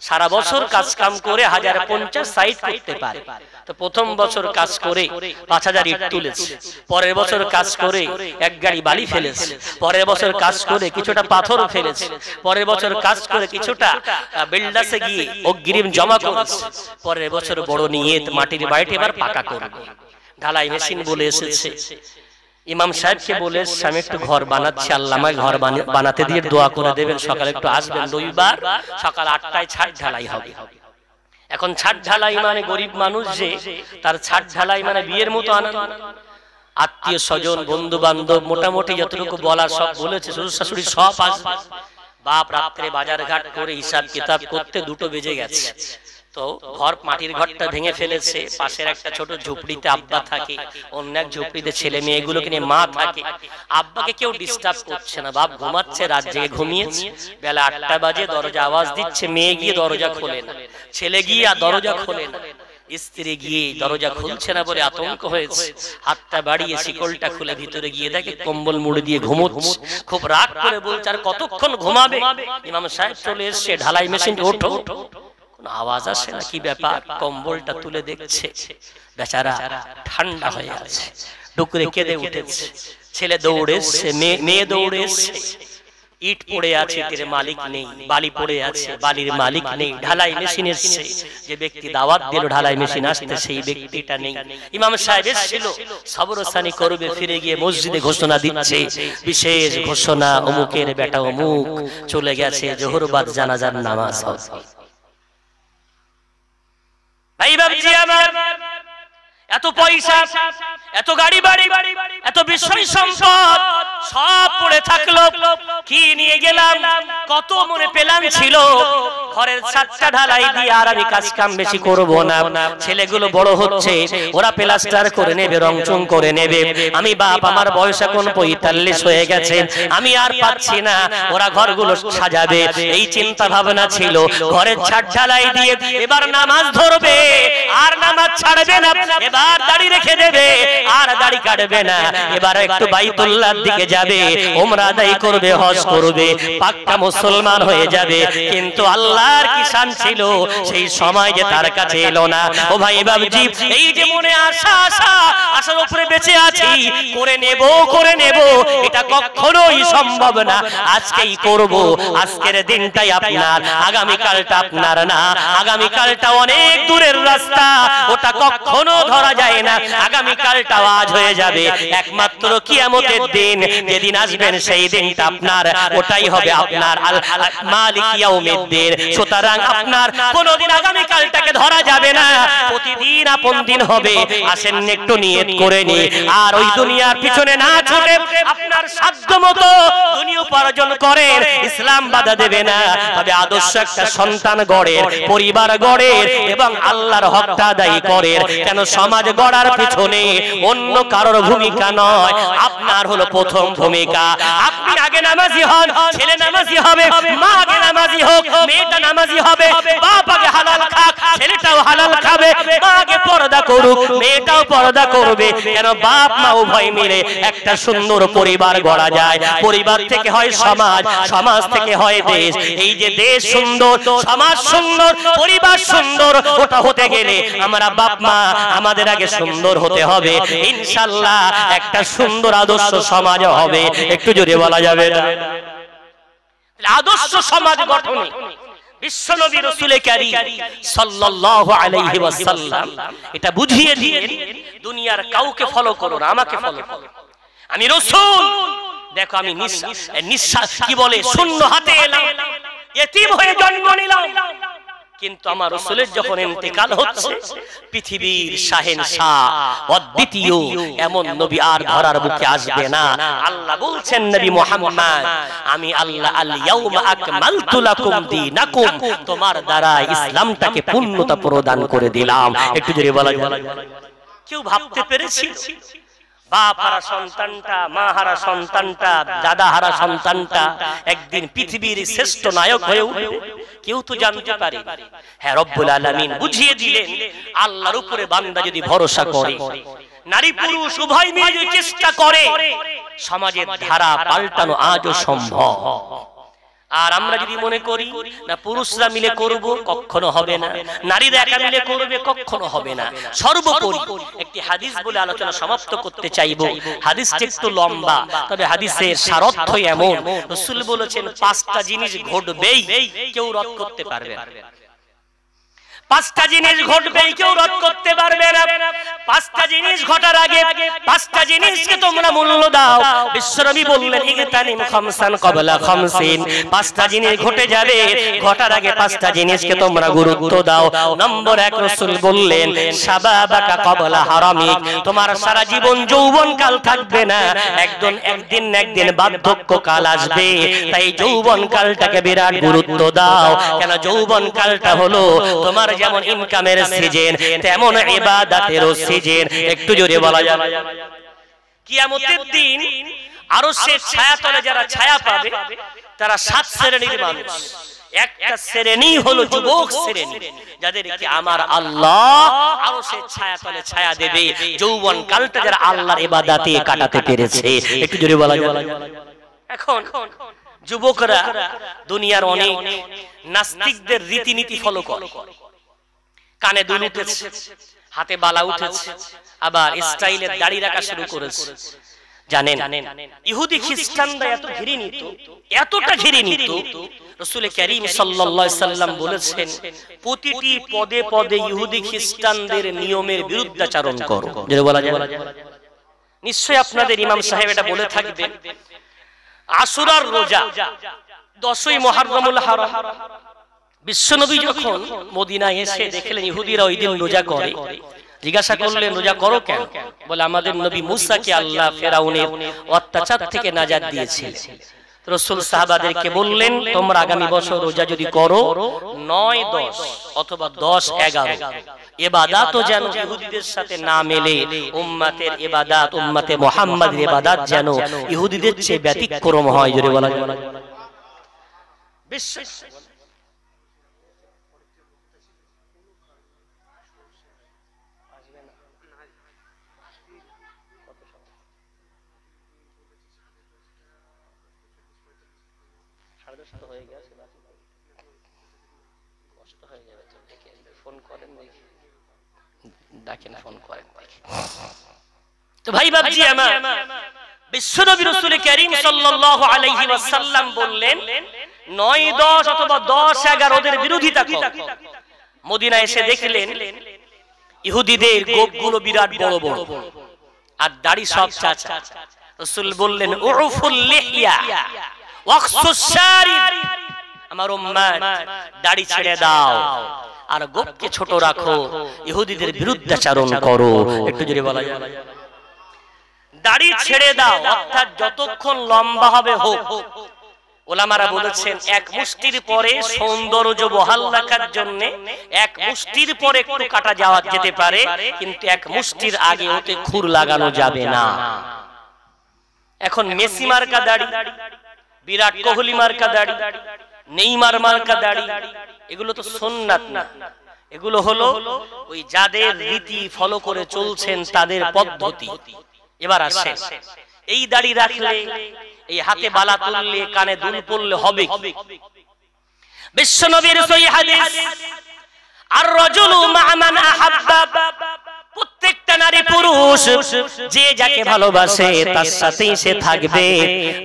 সারা বছর কাজ কাম করে 1050-60 করতে পারে। তো প্রথম বছর কাজ করে 5000 ইট তুলেছে, পরের বছর কাজ করে এক গাড়ি বালি ফেলেছে, পরের বছর কাজ করে কিছুটা পাথর ফেলেছে, পরের বছর কাজ করে কিছুটা বিল্ডাসে গিয়ে অগ্রিম জমা করেছে, পরের বছর বড় নিয়ত মাটির বাড়িতে এবার পাকা করবে। ঢালাই মেশিন বলে এসেছে। ইমাম সাহেবকে বলে, আমি একটু ঘর বানাচ্ছি, আল্লাহ আমায় ঘর বানাতে দিয়ে দোয়া করে দেবেন, সকালে একটু আসবেন, রবিবার সকাল 8টায় ছাদ ঢালাই হবে। এখন ছাদ ঢালাই মানে গরিব মানুষ যে, তার ছাদ ঢালাই মানে বিয়ের মতো আনন্দ। আত্মীয় স্বজন, বন্ধু বান্ধব, মোটামুটি যতটুকু বলার সব বলেছে, শ্বশুর শাশুড়ি সব আসবে। বাপ রাত্রে বাজার ঘাট করে হিসাব কিতাব করতে 2টো বেজে গেছে। তো ঘর, মাটির ঘরটা ভেঙে ফেলেছে, পাশের একটা ছোট ঝুপড়িতে আব্বা থাকে, অন্য এক ঝুপড়িতে ছেলে মেয়েগুলোকে নিয়ে মা থাকে। আব্বাকে কেউ ডিস্টার্ব করছে না, বাপ ঘুমাচ্ছে, রাত জেগে ঘুমিয়েছে। বেলা 8টা বাজে দরজা আওয়াজ দিচ্ছে, মেয়ে গিয়ে দরজা খোলে না, ছেলে গিয়ে দরজা খোলে না, স্ত্রী গিয়ে দরজা খুলছে না বলে আতঙ্ক হয়েছে। হাতটা বাড়িয়ে শিকলটা খুলে ভিতরে গিয়ে দেখে কম্বল মুড়ে দিয়ে ঘুমোচ্ছে। খুব রাগ করে বলছে, আর কতক্ষণ ঘুমাবে? ইমাম সাহেব চলে এসছে, ঢালাই মেশিন ওঠো, আওয়াজ আসে না, কি ব্যাপার? কম্বলটা তুলে দেখছে, বেচারা ঠান্ডা হয়ে আছে, ডুকরে কেঁদে উঠেছে। ছেলে দৌড়ে এসছে, মেয়ে দৌড়ে এসছে। ইট পড়ে আছে, ইটের মালিক নেই, বালি পড়ে আছে, বালির মালিক নেই, ঢালাই মেশিন এসেছে, যে ব্যক্তি দাওয়াত দিল ঢালাই মেশিন আসতে সেই ব্যক্তিটা নেই। ইমাম সাহেব এসেছিল, সবরসানি করবে, ফিরে গিয়ে মসজিদে ঘোষণা দিচ্ছে, বিশেষ ঘোষণা, অমুকের বেটা অমুক চলে গেছে, জোহর বাদ জানাজার নামাজ হবে। ভাই বাবজি আমার, এত পয়সা, এত গাড়ি বাড়ি, এত বিষয় সম্পদ সব পড়ে থাকলো, কি নিয়ে গেলাম, কত মনে প্ল্যান ছিল, ঘরের ছাদটা ঢালাই দিয়ে আর আমি কাজ কাম বেশি করব না, ছেলেগুলো বড় হচ্ছে, ওরা প্লাস্টার করে নেবে, রংচং করে নেবে, আমি বাপ, আমার বয়স এখন 45 হয়ে গেছে, আমি আর পাচ্ছি না, ওরা ঘরগুলো সাজাবে, এই চিন্তা ভাবনা ছিল। ঘরের ছাদ ঢালাই দিয়ে এবার নামাজ ধরবে, আর নামাজ ছাড়বে না, এবার দাড়ি রেখে দেবে, আর দাড়ি কাটবে না, এবার একটু বাইতুল্লাহর দিকে যাবে, ওমরা আদায় করবে, হজ করবে, পাক্কা মুসলমান হয়ে যাবে। কিন্তু আল্লাহর কি শান ছিল, সেই সময় যে তার কাছে এলো না। ও ভাই বাবজি, এই যে মনে আশার উপরে বেঁচে আছি, করে নেব, এটা কখনোই সম্ভব না। আজকেই করব, আজকের দিনটাই আপনার, আগামীকালটা আপনার না, আগামীকালটা অনেক দূরের রাস্তা, ওটা কখনো ধরা যায় না, আগামীকালটা আজ হয়ে যাবে। একমাত্র কিয়ামতের দিন যেদিন আসবেন সেই দিনটা আপনার, ওটাই হবে আপনার আল মালিক ইয়াউমিদ্দিন। সুতরাং আপনার কোনদিন আগামীকালটাকে ধরা যাবে না, প্রতিদিন আপন দিন হবে। আসেন একটু নিয়ত করে নি, আর ওই দুনিয়ার পিছনে না ছুটে আপনার সাধ্যমতো দুনিয়া উপার্জন করেন, ইসলাম বাধা দেবে না। তবে আদর্শ একটা সন্তান গড়ের, পরিবার গড়ের, এবং আল্লাহর হকটা আদায় করেন। কেন সমাজ গড়ার পিছনে অন্য কারোর ভূমিকা নয়, আপনার হলো প্রথম ভূমিকা। আপনি আগে নামাজি হন, ছেলে নামাজি হবে, মা আগে নামাজি হোক, মেয়েটা নামাজি হবে, বাপ আগে হালাল খাক, ছেলেটাও হালাল খাবে, মা আগে পর্দা করুক, মেয়েটাও পর্দা করবে। কেন বাপ মা উভয় মিলে একটা সুন্দর পরিবার গড়া যায়, পরিবার থেকে হয় সমাজ, সমাজ থেকে হয় দেশ। এই যে দেশ সুন্দর, সমাজ সুন্দর, পরিবার সুন্দর, ওটা হতে গেলে আমরা বাপ মা আমাদের আগে সুন্দর হতে হবে। ইনশাআল্লাহ একটা সুন্দর আদর্শ সমাজ হবে। একটু জোরে বলা যাবে না? আদর্শ সমাজ গঠনে বিশ্বনবী রাসূল কারীম সাল্লাল্লাহু আলাইহি ওয়াসাল্লাম এটা বুঝিয়ে দিয়ে, দুনিয়ার কাউকে ফলো করো না, আমাকে ফলো করো, আমি রাসূল। দেখো আমি নিঃশ্বাস কি বলে, শূন্য হাতে এলাম, ইতিম হয়ে জন্ম নিলাম, কিন্তু আমার রাসূলের যখন ইন্তেকাল হচ্ছে, পৃথিবীর শাহেনশাহ অদ্বিতীয় এমন নবী আর ধরার বুকে আসবে না। আল্লাহ বলছেন নবী মুহাম্মদ, আমি আল্লাহ আল ইয়াউমা আকমালতু লাকুম দীনাকুম, তোমার দ্বারা ইসলামটাকে পূর্ণতা প্রদান করে দিলাম। একটু জোরে বলা যায়? কেউ ভাবতে পেরেছি বাপ হারা সন্তানটা, মা হারা সন্তানটা, দাদা হারা সন্তানটা একদিন পৃথিবীর শ্রেষ্ঠ নায়ক হয়ে উঠবে? কেউ তো জানতে পারে। হ্যাঁ, রব্বুল আলামিন বুঝিয়ে দিলেন, আল্লাহর উপরে বান্দা যদি ভরসা করে, নারী পুরুষ উভয় মিলে যদি চেষ্টা করে, সমাজের ধারা পাল্টানো আজও সম্ভব। আর আমরা যদি মনে করি না পুরুষরা মিলে করব, কখনো হবে না, নারীরা একা মিলে করবে, কখনো হবে না। সর্বোপরি একটি হাদিস বলে আলোচনা সমাপ্ত করতে চাইবো। হাদিসটা একটু লম্বা, তবে হাদিসের সারার্থ এমন, রাসূল বলেছেন 5টা জিনিস ঘটবেই, কেউ রদ করতে পারবে না। 5টা জিনিস ঘটবে, কেউ রদ করতে পারবে না। 5টা জিনিস ঘটার আগে 5টা জিনিসকে তোমরা মূল্য দাও। বিশ্বনবী বললেন, ইগতানিম খামসান ক্বাবলা খামসিন, 5টা জিনিস ঘটে যাবে, ঘটার আগে 5টা জিনিসকে তোমরা গুরুত্ব দাও। নম্বর 1, রাসূল বললেন, শাবাবাকা ক্বাবলা হারামিক, তোমার সারা জীবন যৌবন কাল থাকবে না, একদিন না একদিন বার্ধক্য কাল আসবে। তাই যৌবন কালটাকে বিরাট গুরুত্ব দাও। কেন যৌবন কালটা হলো তোমার যেমন ইনকামের সিজন, তেমন ইবাদতেরও সিজন। একটু জোরে বলা যাবে? কিয়ামতের দিন আরশের ছায়াতলে যারা ছায়া পাবে, তারা 7 শ্রেণীর মানুষ। একটা শ্রেণী হলো যুবক শ্রেণী, যাদেরকে আমার আল্লাহ আরশের ছায়াতলে ছায়া দেবে, যৌবন কালটা যারা আল্লাহর ইবাদতে কাটাতে পেরেছে। একটু জোরে বলা যাবে? এখন যুবকরা দুনিয়ার অনেক নাস্তিকদের রীতিনীতি ফলো করে, কানে দুল উঠেছে, হাতে বালা উঠেছে, আবার স্টাইলের দাড়ি রাখা শুরু করেছে। জানেন ইহুদি খ্রিস্টানরা এত ঘিরে নিত, এতটা ঘিরে নিত, রাসূল কারীম সাল্লাল্লাহু আলাইহি সাল্লাম বলেছেন প্রতিটি পদে পদে ইহুদি খ্রিস্টানদের নিয়মের বিরুদ্ধাচরণ করো। যেটা বলা যায় নিশ্চয়ই আপনাদের ইমাম সাহেব এটা বলে থাকবেন, আশুরার রোজা 10ই মুহররমুল হারাম, বিশ্বনবী যখন মদিনায় এসে দেখলেন ইহুদিরা ওই দিন রোজা করে, জিজ্ঞাসা করলেন রোজা করো কেন? বলে আমাদের নবী মুসাকে আল্লাহ ফেরাউনের অত্যাচার থেকে নাজাত দিয়েছিলেন। রাসূল সাহাবাদেরকে বললেন তোমরা আগামী বছর রোজা যদি করো 9-10 অথবা 10-11 ইবাদতও যেন ইহুদিদের সাথে না মেলে, উম্মতের ইবাদত উম্মতে মুহাম্মাদের ইবাদত যেন ইহুদিদের চেয়ে ব্যতিক্রম হয়। জোরে বলা যায় বিশ্বাস তো ভাই বাবজি আমার, বিশ্বনবী রাসূল কারীম সাল্লাল্লাহু আলাইহি ওয়াসাল্লাম বললেন 9-10 অথবা 10-11 ওদের বিরোধিতা করো। মদিনায় এসে দেখলেন ইহুদিদের গোপগুলো বিরাট বড় বড় আর দাড়ি সব চাচা। রাসূল বললেন উফুল লিহইয়া ওয়াকসুস শারিব, আমার উম্মত দাড়ি ছেড়ে দাও আর গোপকে ছোট রাখো, ইহুদিদের বিরুদ্ধাচরণ করো। একটু জোরে বলা যায় দাড়ি ছেড়ে দাও, অর্থাৎ যতক্ষণ লম্বা হবে হোক। ওলামারা বলেছেন এক মুষ্টির পরে সৌন্দর্য বহাল রাখার জন্য এক মুষ্টির পরে একটু কাটা যাওয়া যেতে পারে, কিন্তু এক মুষ্টির আগে ওতে খুর লাগানো যাবে না। এখন মেসি মার্কা দাড়ি, বিরাট কোহলি মার্কা দাড়ি, নেইমার মার্কা দাড়ি, এগুলো তো সুন্নাত না, এগুলো হলো ওই যাদের রীতি ফলো করে চলছেন তাদের পদ্ধতি। এবার আসে এই দাড়ি রাখলে, এই হাতে বালা তুললে, কানে দুল পড়লে হবে কি? বিশ্বনবীর সহিহ হাদিস আর রাজুলু মা মান আহাব্বা, প্রত্যেকটা নারী পুরুষ যে যাকে ভালোবাসে তার সাথেই সে থাকবে।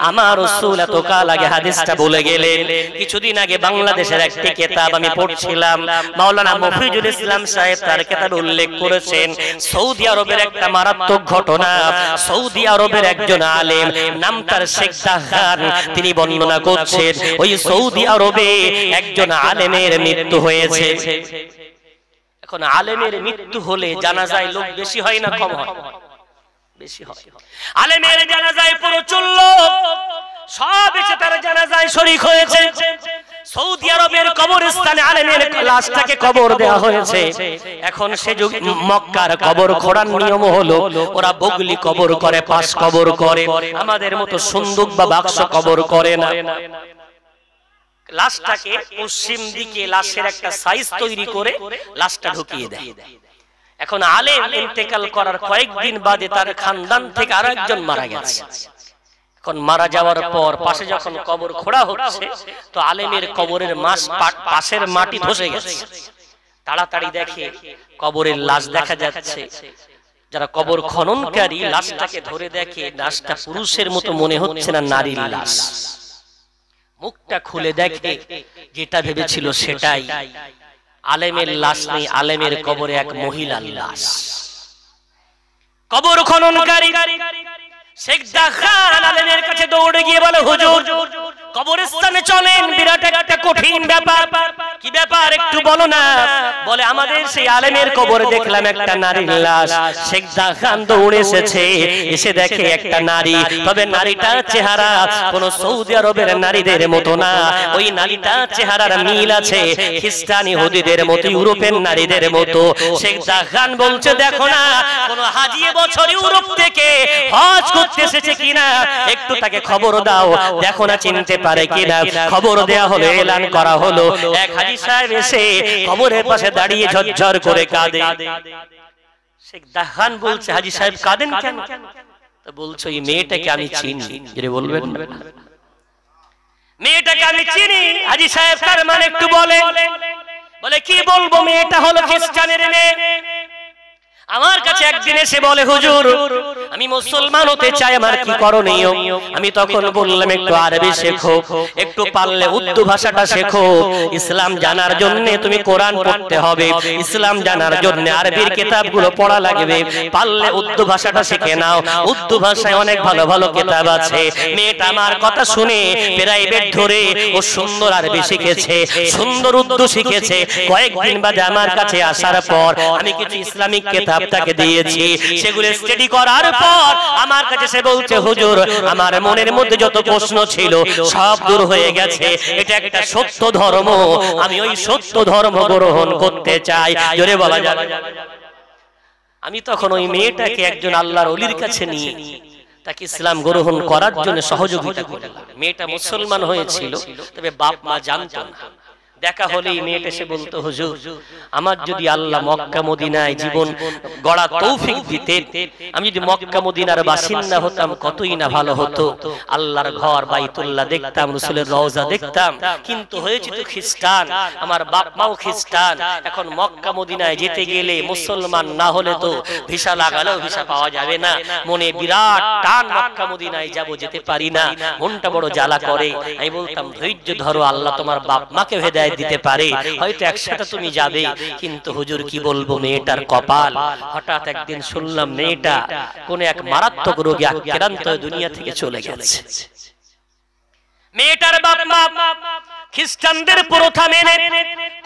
আমার রাসূল এত কাল আগে হাদিসটা বলে গেলেন। কিছুদিন আগে বাংলাদেশের একটি কিতাব আমি পড়ছিলাম, মাওলানা মফিজুল ইসলাম সাহেব তার কিতাবে উল্লেখ করেছেন সৌদি আরবের একটা মারাত্মক ঘটনা। সৌদি আরবের একজন আলেম, নাম তার শেখ দাহান, তিনি বর্ণনা করছেন ওই সৌদি আরবে একজন আলেমের মৃত্যু হয়েছে। এখন আলেমের মৃত্যু হলে জানাজায় লোক বেশি হয় না কম হয়? বেশি হয়। আলেমের জানাজায় প্রচুর লোক সব এসে তার জানাজায় শরীক হয়েছে। সৌদি আরবের কবরস্থানে আলেমের লাশটাকে কবর দেওয়া হয়েছে। এখন সে যুগ মক্কার কবর খোঁড়ার নিয়ম হলো ওরা বগলি কবর করে, পাশ কবর করে, আমাদের মতো সুন্দুক বা বাক্স কবর করে না। লাশটাকে পশ্চিম দিকে লাশের একটা সাইজ তৈরি করে লাশটা ঢুকিয়ে দেয়। এখন আলেম ইন্তেকাল করার কয়েকদিন বাদে তার খানদান থেকে আরেকজন মারা গেছে। এখন মারা যাওয়ার পর পাশে যখন কবর খোঁড়া হচ্ছে তো আলেমের কবরের পাশের মাটি ধসে গেছে। তাড়াতাড়ি দেখে কবরের লাশ দেখা যাচ্ছে। যারা কবর খননকারী লাশটাকে ধরে দেখে লাশটা পুরুষের মতো মনে হচ্ছে না, নারীর লাশ। মুখটা খুলে দেখে যেটা ভেবেছিল সেটাই, আলেমের লাশ নেই, আলেমের কবরে এক মহিলার লাশ। কবর খননকারী শেখ দাখান আলেমের কাছে দৌড়ে গিয়ে বলে হুজুর কবরস্থানে চলেন, বিরাট একটা কঠিন ব্যাপার। কি ব্যাপার একটু বলো না? বলে আমাদের সেই আলেমের কবরে দেখলাম একটা নারীর লাশ। শেখ দাখান দৌড়ে এসেছে, এসে দেখে একটা নারী, তবে নারীটার চেহারা কোন সৌদি আরবের নারীদের মতো না। ওই নারীটার চেহারার মিল আছে খ্রিস্টান ইহুদিদের মতো, ইউরোপের নারীদের মতো। শেখ দাখান বলছে দেখো না কোন হাজি বছর ইউরোপ থেকে হজ করতে এসেছে কিনা, একটু তাকে খবর দাও, দেখো না চিনতে পারে কিনা। খবর দেয়া হলো, এলান করা হলো। এক হাজী সাহেব এসে কবরের পাশে দাঁড়িয়ে ঝরঝর করে কাঁদে। শেখ দাহান বলছে হাজী সাহেব কাঁদেন কেন? তো বলছো এই মেয়েটাকে আমি চিনি। যে বলবেন মেয়েটাকে আমি চিনি। হাজী সাহেব তার মানে একটু বলে। বলে কি বলবো, মেয়েটা হলো খ্রিস্টানের মেয়ে। আমার কাছে একদিন এসে বলে, হুজুর আমি মুসলমান হতে চাই, আমার কি করণীয়? আমি তখন বললাম, একটু আরবি শেখো, একটু পারলে উর্দু ভাষাটা শেখো। ইসলাম জানার জন্য তুমি কোরআন পড়তে হবে, ইসলাম জানার জন্য আরবির কিতাবগুলো পড়া লাগবে, পারলে উর্দু ভাষাটা শিখে নাও। উর্দু ভাষায় অনেক ভালো ভালো কিতাব আছে। মেয়েটা আমার কথা শুনে প্রাইভেট ধরে ও সুন্দর আরবি শিখেছে, সুন্দর উর্দু শিখেছে। কয়েকদিন বাদে আমার কাছে আসার পর আমি কিছু ইসলামিক কিতাব তাকে দিয়েছি, সেগুলো স্টাডি করার পর আমার কাছে সে বলছে, হুজুর আমার মনের মধ্যে যত প্রশ্ন ছিল সব দূর হয়ে গেছে, এটা একটা সত্য ধর্ম, আমি ওই সত্য ধর্ম গ্রহণ করতে চাই। জোরে বলা যাবে। আমি তখন ওই মেয়েটাকে একজন আল্লাহর ওলির কাছে নিয়ে তাকে ইসলাম গ্রহণ করার জন্য সহযোগিতা করলাম। মেয়েটা মুসলমান হয়েছিল, তবে বাপ মা জানতো না। দেখা হলেই মেয়েটা এসে বলতো, হুজুর আমার যদি আল্লাহ মক্কা মদিনায় জীবন গড়া তৌফিক দিতেন, আমি যদি মক্কা মদিনার বাসিন্দা হতাম কতই না ভালো হতো। আল্লাহর ঘর বাইতুল্লাহ দেখতাম, রাসূলের রওজা দেখতাম, কিন্তু হয়েছে তো খ্রিস্টান, আমার বাপ মাও খ্রিস্টান। এখন মক্কা মদিনায় যেতে গেলে মুসলমান না হলে তো ভিসা লাগালেও ভিসা পাওয়া যাবে না। মনে বিরাট টান, মক্কা মদিনায় যাব, যেতে পারি না, মনটা বড় জ্বালা করে। আমি বলতাম, ধৈর্য ধরো, আল্লাহ তোমার বাপ মাকে হেদায়েত দিতে পারে, হয়তো একসাথে তুমি যাবে। কিন্তু হুজুর কি বলবো, মেয়েটার কপাল। হঠাৎ একদিন শুনলাম মেয়েটা কোন এক মারাত্মক রোগে আক্রান্ত হয়ে দুনিয়া থেকে চলে গেছে। মেয়েটার বাপ মা খ্রিস্টানদের প্রথা মেনে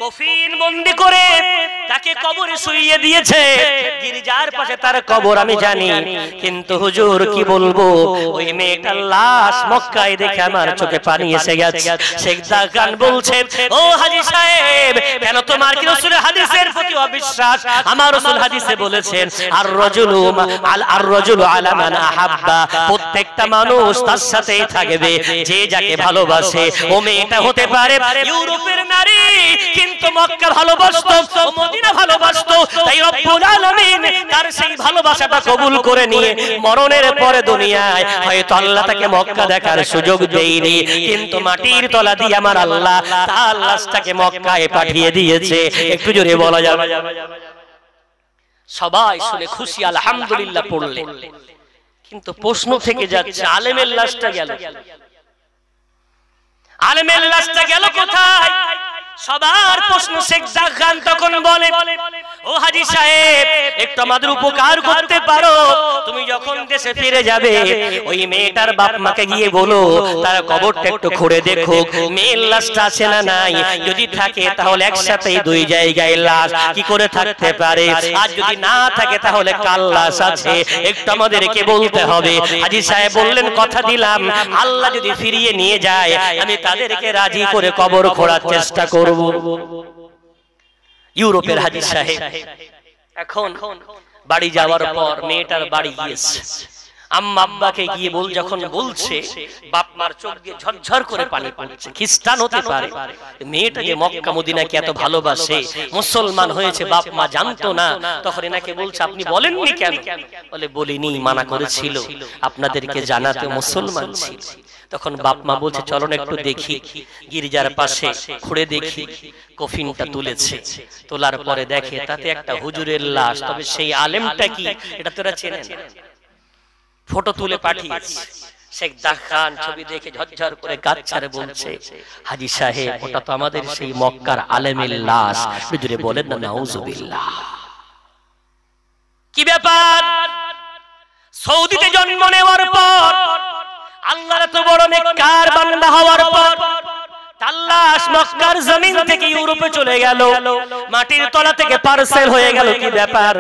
কফিন বন্দি করে তাকে কবরে শুইয়ে দিয়েছে। গির্জার পাশে তার কবর আমি জানি, কিন্তু হুজুর কি বলবো, ওই মেয়েটার লাশ মক্কায় দেখে আমার চোখে পানি এসে গেছে। শেখ দাগান বলছে, ও হাজী সাহেব, কেন তোমার কি রাসূলের হাদিসের প্রতি অবিশ্বাস? আমার রাসূল হাদিসে বলেছেন, আর রাজুলু আলা মান আহাব্বা, প্রত্যেকটা মানুষ তার সাথেই থাকবে যে যাকে ভালোবাসে। ও মেয়েটা হতে পারে ইউরোপের নারী, কিন্তু মক্কা ভালোবাসতো, মদিনা ভালোবাসতো, তাই রব্বুল আলামিন তার সেই ভালোবাসাটা কবুল করে নিয়ে মরণের পরে দুনিয়ায় হয়তো আল্লাহ তাকে মক্কা দেখার সুযোগ দেয়নি, কিন্তু মাটির তলা দিয়ে আমার আল্লাহ তার লাশটাকে মক্কায় পাঠিয়ে দিয়েছে। একটু জোরে বলা যাবে। সবাই শুনে খুশি আলহামদুলিল্লাহ পড়লেন, কিন্তু প্রশ্ন থেকে যাচ্ছে, আলেমের লাশটা গেল, আলেমের লাশটা গেল কোথায়? সবার প্রশ্ন। শেখ দাগান তখন বলে, ও হাজী সাহেব, একটু আমাদের উপকার করতে পারো? তুমি যখন দেশে ফিরে যাবে, ওই মেয়েটার বাপ মাকে গিয়ে বলো তার কবরটা একটু খুঁড়ে দেখো, মেয়ের লাশটা আছে না নাই। যদি থাকে তাহলে একসাথে দুই জায়গায় লাশ কি করে থাকতে পারে? আর যদি না থাকে তাহলে কার লাশ আছে, একটু আমাদেরকে বলতে হবে। হাজী সাহেব বললেন, কথা দিলাম, আল্লাহ যদি ফিরিয়ে নিয়ে যায় আমি তাদেরকে রাজি করে কবর খোঁড়ার চেষ্টা করব। ইউরোপের হাজী সাহেব এখন বাড়ি যাওয়ার পর মেয়েটার বাড়ি গিয়েছে। আম্মা আব্বাকে গিয়ে যখন বলছে, বাপ মার চোখ দিয়ে ঝরঝর করে পানি পড়ছে। খ্রিস্টান হতে পারে, মেয়েটা যে মক্কা মদিনাকে এত ভালোবাসে, মুসলমান হয়েছে, বাপ মা জানতো না। তখন এনাকে বলছে, আপনি বলেননি কেন? বলে, বলিনি, মানা করেছিল আপনাদেরকে জানাতে, মুসলমান ছিল। তখন বাপ মা বলছে, চলো না একটু দেখি। গির্জার পাশে খুঁড়ে দেখি, কফিনটা তুলেছে। তোলার পরে দেখে তাতে একটা হুজুরের লাশ। তবে সেই আলেমটা কি এটা তোরা চেনেন? ফটো তুলে পাঠিয়েছে। শেখ দাগান ছবি দেখে ঝরঝর করে কাঁদছে, বলছে, হাজী সাহেব, ওটা তো আমাদের সেই মক্কার আলেমের লাশ। হুজুরে বলেন না, নাউজুবিল্লাহ। কি ব্যাপার? সৌদিতে জন্ম নেওয়ার পর, আল্লাহর এত বড় নেককার বান্দা হওয়ার পর, তার লাশ মক্কার জমিন থেকে ইউরোপে চলে গেল, মাটির তলা থেকে পার্সেল হয়ে গেল। কি ব্যাপার?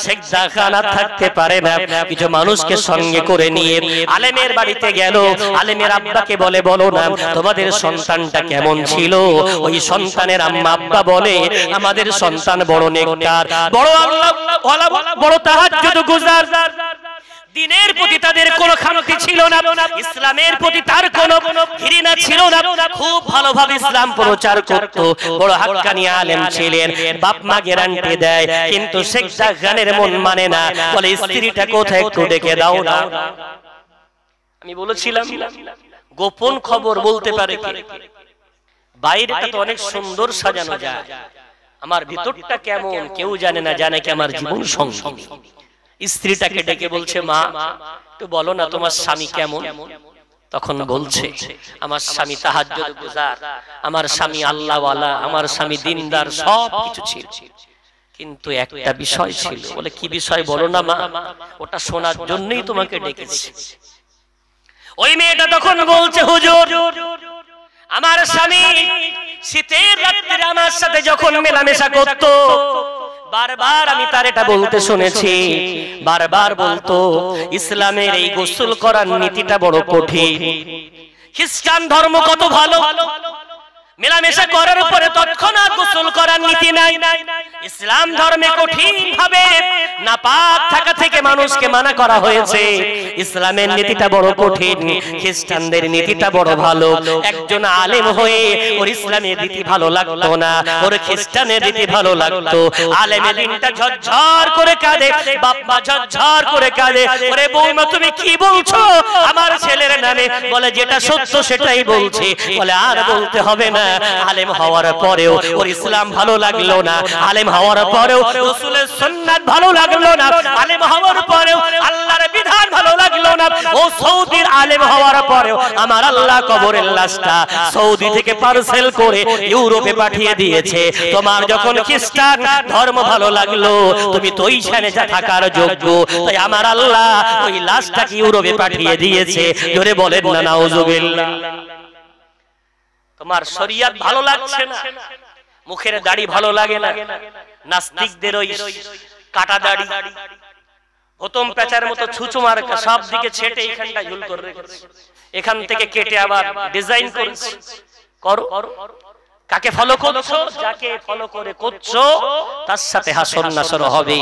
শেখ দাগান আর থাকতে পারে না, কিছু মানুষকে সঙ্গে করে নিয়ে আলেমের বাড়িতে গেল। আলেমের আব্বাকে বলে, বলো না তোমাদের সন্তানটা কেমন ছিল? ওই সন্তানের আম্মা আব্বা বলে, আমাদের সন্তান বড় নেককার, বড় আল্লাহ ওয়ালা, বড় তাহাজ্জুদ গুজার, দিনের প্রতি তাদের কোনো খামতি ছিল না, ইসলামের প্রতি তার কোনো ঘৃণা ছিল না, খুব ভালোভাবে ইসলাম প্রচার করত, বড় হাক্কানি আলেম ছিলেন। বাপ মা গ্যারান্টি দেয়, কিন্তু শেখ দাগানের মন মানে না, বলে, স্ত্রীটা কোথায় একটু ডেকে দাও না। আমি বলেছিলাম, গোপন খবর বলতে পারে কে? বাইরেটা তো অনেক সুন্দর সাজানো যায়, আমার ভিতরটা কেমন কেউ জানে না, জানে কি আমার জীবন সঙ্গী। স্ত্রীটাকে ডেকে বলছে, মা তো বলো না তোমার স্বামী কেমন? তখন বলছে, আমার স্বামী তাহাজ্জুদ গুজার, আমার স্বামী আল্লাহওয়ালা, আমার স্বামী দিনদার, সব কিছু ছিল, কিন্তু একটা বিষয় ছিল। বলে কি বিষয় বলো না মা, ওটা শোনার জন্যই তোমাকে ডেকেছি। ওই মেয়েটা তখন বলছে, হুজুর আমার স্বামী শীতের রাত্রে আমার সাথে যখন মেলামেশা করত, বারবার আমি তার এটা বলতে শুনেছি, বারবার বলতো ইসলামের এই গোসল করার নীতিটা বড় কঠিন, খ্রিস্টান ধর্ম কত ভালো, মেলামেশা করার উপরে তৎক্ষণাৎ গোসল করার নীতি নাই। ইসলাম ধর্মে কঠিন ভাবে নাপাক থাকা থেকে মানুষকে মানা করা হয়েছে। ইসলামের নীতিটা বড় কঠিন, খ্রিস্টানদের নীতিটা বড় ভালো। একজন আলেম হয়ে ওর ইসলামের রীতি ভালো লাগতো না, ওর খ্রিস্টানের রীতি ভালো লাগতো। আলেমের দিনটা ঝরঝর করে কাঁদে, বাপ্পা ঝরঝর করে কাঁদে, ওরে বৌমা তুমি কি বলছো আমার ছেলের নামে? বলে যেটা সত্য সেটাই বলছি। বলে আর বলতে হবে না, আলেম হওয়ার পরেও ওর ইসলাম ভালো লাগলো না, আলেম হওয়ার পরেও রাসূলের সুন্নাত ভালো লাগলো না, আলেম হওয়ার পরেও আল্লাহর বিধান ভালো লাগলো না। ও সৌদির আলেম হওয়ার পরেও আমার আল্লাহ কবরের লাশটা সৌদি থেকে পার্সেল করে ইউরোপে পাঠিয়ে দিয়েছে। তোমার যখন খ্রিস্টান ধর্ম ভালো লাগলো, তুমি তো ওইখানে যা থাকার যোগ্য, তাই আমার আল্লাহ ওই লাশটাকে ইউরোপে পাঠিয়ে দিয়েছে। জোরে বলেন না নাউজুবিল্লাহ। তোমার শরীয়ত ভালো লাগছে না, মুখের দাড়ি ভালো লাগে না, নাস্তিকদের ওই কাটা দাড়ি প্রথম পেঁচার মতো ছুঁচো মার্কা সব দিকে ছেটে এখানটা ঝুল করে রেখেছে, এখান থেকে কেটে আবার ডিজাইন করেছে। করো, কাকে ফলো করছো? যাকে ফলো করে করছো তার সাথে হাসর নাসর হবে।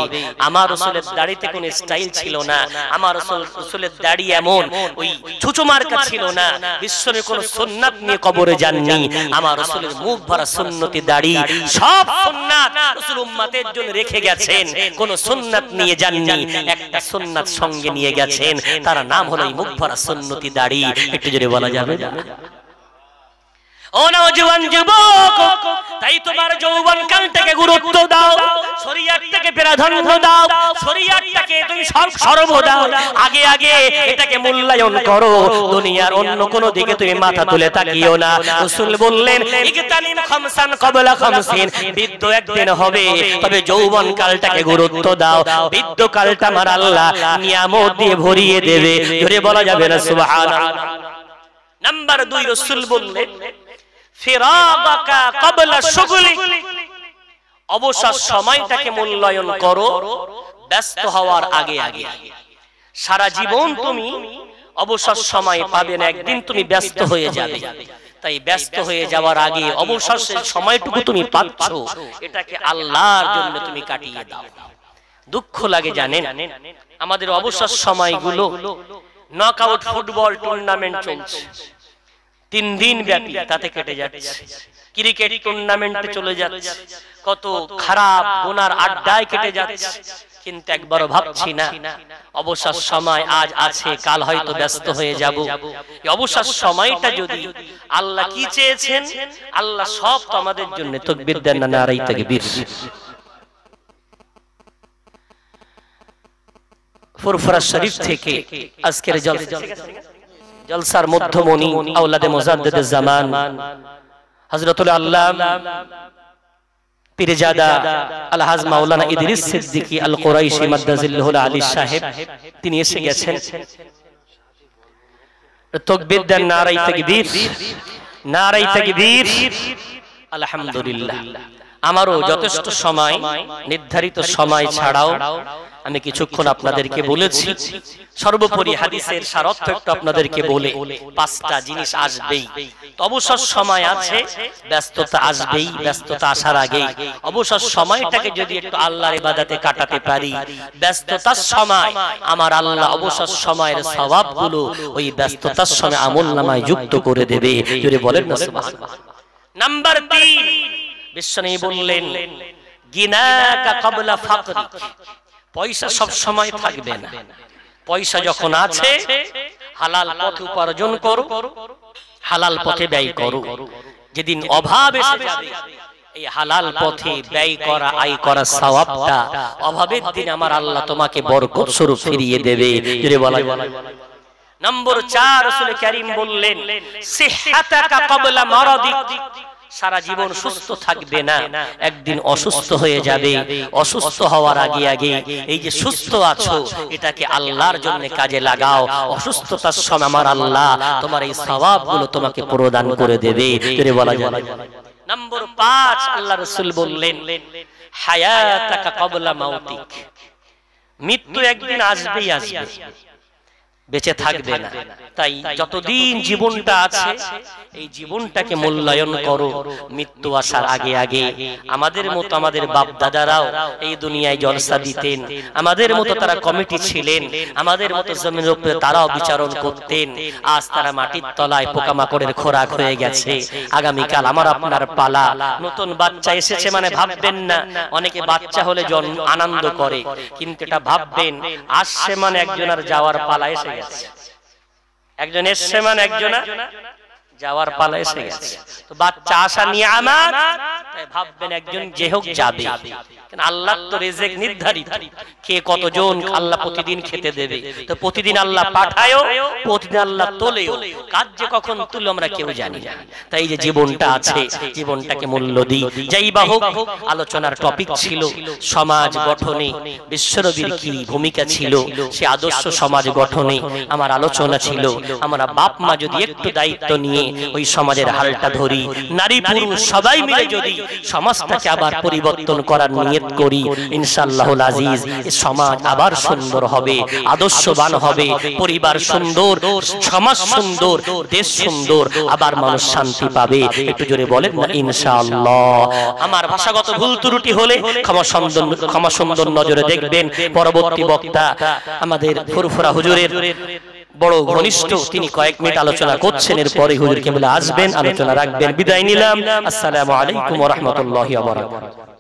আমার রাসূলের দাড়িতে কোনো স্টাইল ছিল না, আমার রাসূলের দাড়ি এমন ওই ছুঁচো মার্কা ছিল না, বিশ্বনে কোনো সুন্নাত নিয়ে কবরে যাননি। আমার রাসূলের মুখ ভরা সুন্নতি দাড়ি, সব সুন্নাত রাসূল উম্মতের জন্য রেখে গেছেন, কোনো সুন্নাত নিয়ে যাননি। একটা সুন্নাত সঙ্গে নিয়ে গেছেন, তার নাম হলো এই মুখ ভরা সুন্নতি দাড়ি। একটু জোরে বলা যাবে না? ও নওজোয়ান যুবক, তাই তোমার যৌবন কালটাকে গুরুত্ব দাও, শরীয়তটাকে প্রাধান্য দাও, শরীয়তটাকে তুমি সর্বদা আগে আগে এটাকে মূল্যায়ন করো। দুনিয়ার অন্য কোন দিকে তুমি মাথা তুলে তাকিও না। রাসূল বললেন, ইগতানিম খামসান ক্বাবলা খামসিন, বৃদ্ধ একদিন হবে, তবে যৌবন কালটাকে গুরুত্ব দাও। বৃদ্ধ কালটা আমার আল্লাহ নিয়ামত দিয়ে ভরিয়ে দেবে। জোরে বলা যাবে না সুবহানাল্লাহ। নাম্বার 2 রাসূল বললেন, ফিরাগাকা ক্বাবলা শুগলি, অবসর সময়টাকে মূল্যায়ন করো ব্যস্ত হওয়ার আগে আগে। সারা জীবন তুমি অবসর সময় পাবে না, একদিন তুমি ব্যস্ত হয়ে যাবে। তাই ব্যস্ত হয়ে যাওয়ার আগে অবসরের সময়টুকু তুমি পাচ্ছ, এটাকে আল্লাহর জন্য তুমি কাটিয়ে দাও। দুঃখ লাগে জানেন, আমাদের অবসর সময়গুলো নকআউট ফুটবল টুর্নামেন্ট চলছে 3 দিন ব্যাপী, তাতে কেটে যাচ্ছে। ক্রিকেট টুর্নামেন্টে চলে যাচ্ছে, কত খারাপ গুনার আড্ডায় কেটে যাচ্ছে। কিন্তু একবারও ভাবছি না অবসর সময় আজ আছে, কাল হয়তো ব্যস্ত হয়ে যাব। এই অবসর সময়টা যদি আল্লাহ কি চেয়েছেন, আল্লাহ সব তো আমাদের জন্য। তাকবীর দেন না, নারায়ে তাকবীর। ফুরফুরা শরীফ থেকে আজকের জলসার মধ্যমণি আওলাদে মুজাদ্দিদ জামান হযরতুল আল্লামা পীরজাদা আলহাজ মাওলানা ইদরিস সিদ্দিকী আল কুরাইশি মাদ্দাজিল্লাহুল আলী সাহেব, তিনি এসে গেছেন। তাকবীর দেন, নারায়ে তাকবীর, নারায়ে তাকবীর। আলহামদুলিল্লাহ। আমারও যথেষ্ট সময়, নির্ধারিত সময় ছাড়াও আমি কিছুক্ষণ আপনাদেরকে বলেছি। সর্বোপরি হাদিসের সারার্থ একটু আপনাদেরকে বলে 5টা জিনিস আসবেই। তো অবসর সময় আছে, ব্যস্ততা আসবেই, ব্যস্ততা আসার আগেই অবসর সময়টাকে যদি একটু আল্লাহর ইবাদতে কাটাতে পারি, ব্যস্ততার সময় আমার আল্লাহ অবসর সময়ের সওয়াবগুলো ওই ব্যস্ততার সময় আমলনামায় যুক্ত করে দেবে। জোরে বলেন না সুবহানাল্লাহ। নাম্বার 3 বিশ্বনবী বললেন, গিনাকা ক্বাবলা ফাকরিক, পয়সা সব সময় থাকবে না। পয়সা যখন আছে হালাল পথে উপার্জন করো, হালাল পথে ব্যয় করো। যেদিন অভাব এসে যাবে, এই হালাল পথে ব্যয় করা, আয় করা সওয়াবটা অভাবের দিন আমার আল্লাহ তোমাকে বরকত স্বরূপ ফিরিয়ে দেবে। যদি বলা নম্বর 4 রাসূল কারীম বললেন সিহহাতাকা ক্বাবলা মারাদিক, সারা জীবন সুস্থ থাকবে না, একদিন অসুস্থ হয়ে যাবে। অসুস্থ হওয়ার আগে আগে এই যে সুস্থ আছো এটাকে আল্লাহর জন্য কাজে লাগাও। অসুস্থতার সময় আমার আল্লাহ তোমার এই সওয়াবগুলো তোমাকে প্রদান করে দেবে। যদি বলা যায় নম্বর 5 আল্লাহ রাসূল বললেন হায়াতাকা ক্বাবলা মাউতিক, মৃত্যু একদিন আসবেই আসবে, বেঁচে থাকবে না। তাই যতদিন জীবনটা আছে এই জীবনটাকে মূল্যায়ন করো। মৃত্যু আসার আগে আগে আমাদের মতো আমাদের বাপ দাদারাও এই দুনিয়ায় জলসা দিতেন, আমাদের মতো তারা কমিটি ছিলেন, আমাদের মতো জমির উপরে তারাও বিচারণ করতেন। আজ তারা মাটির তলায় পোকামাকড়ের খোরাক হয়ে গেছে। আগামীকাল আমার আপনার পালা। নতুন বাচ্চা এসেছে মানে ভাববেন না, অনেকে বাচ্চা হলে আনন্দ করে, কিন্তু এটা ভাববেন আসছে মানে একজনের যাওয়ার পালা এসে গেছে। একজন এসছে মানে একজনা যাওয়ার পালা এসে গেছে। তো বাচ্চা আসা নিয়ামত, তাই ভাববেন একজন যে হোক যাবে। কারণ আল্লাহর তো রিজিক নির্ধারিত, কে কতজন আল্লাহ প্রতিদিন খেতে দেবে। তো প্রতিদিন আল্লাহ পাঠায়ও, প্রতিদিন আল্লাহ তোলেও, কাজ যে কখন তুলো আমরা কেউ জানি না। তাই যে জীবনটা আছে জীবনটাকে মূল্য দিই। যাই বা হোক, আলোচনার টপিক ছিল সমাজ গঠনে বিশ্বনবীর কি ভূমিকা ছিল, সে আদর্শ সমাজ গঠনে আমার আলোচনা ছিল। আমরা বাপ মা যদি একটু দায়িত্ব নিয়ে ওই সমাজের হালটা ধরি, নারী পুরুষ সবাই মিলে যদি সমাজটাকে আবার পরিবর্তন করার নিয়ত করি, ইনশাআল্লাহুল আজিজ এই সমাজ আবার সুন্দর হবে, আদর্শবান হবে, পরিবার সুন্দর, সমাজ সুন্দর, দেশ সুন্দর, আবার মানুষ শান্তি পাবে। একটু জোরে বলেন না ইনশাআল্লাহ। আমার ভাষাগত ভুল ত্রুটি হলে ক্ষমা সুন্দর নজরে দেখবেন। পরবর্তী বক্তা আমাদের ফুরফুরা হুজুরের বড় ঘনিষ্ঠ, তিনি কয়েক মিনিট আলোচনা করছেন, এরপরে হুজুর কেবল আসবেন, আলোচনা রাখবেন। বিদায় নিলাম। আসসালামু আলাইকুম ওয়া রাহমাতুল্লাহি ওয়া বারাকাতুহু।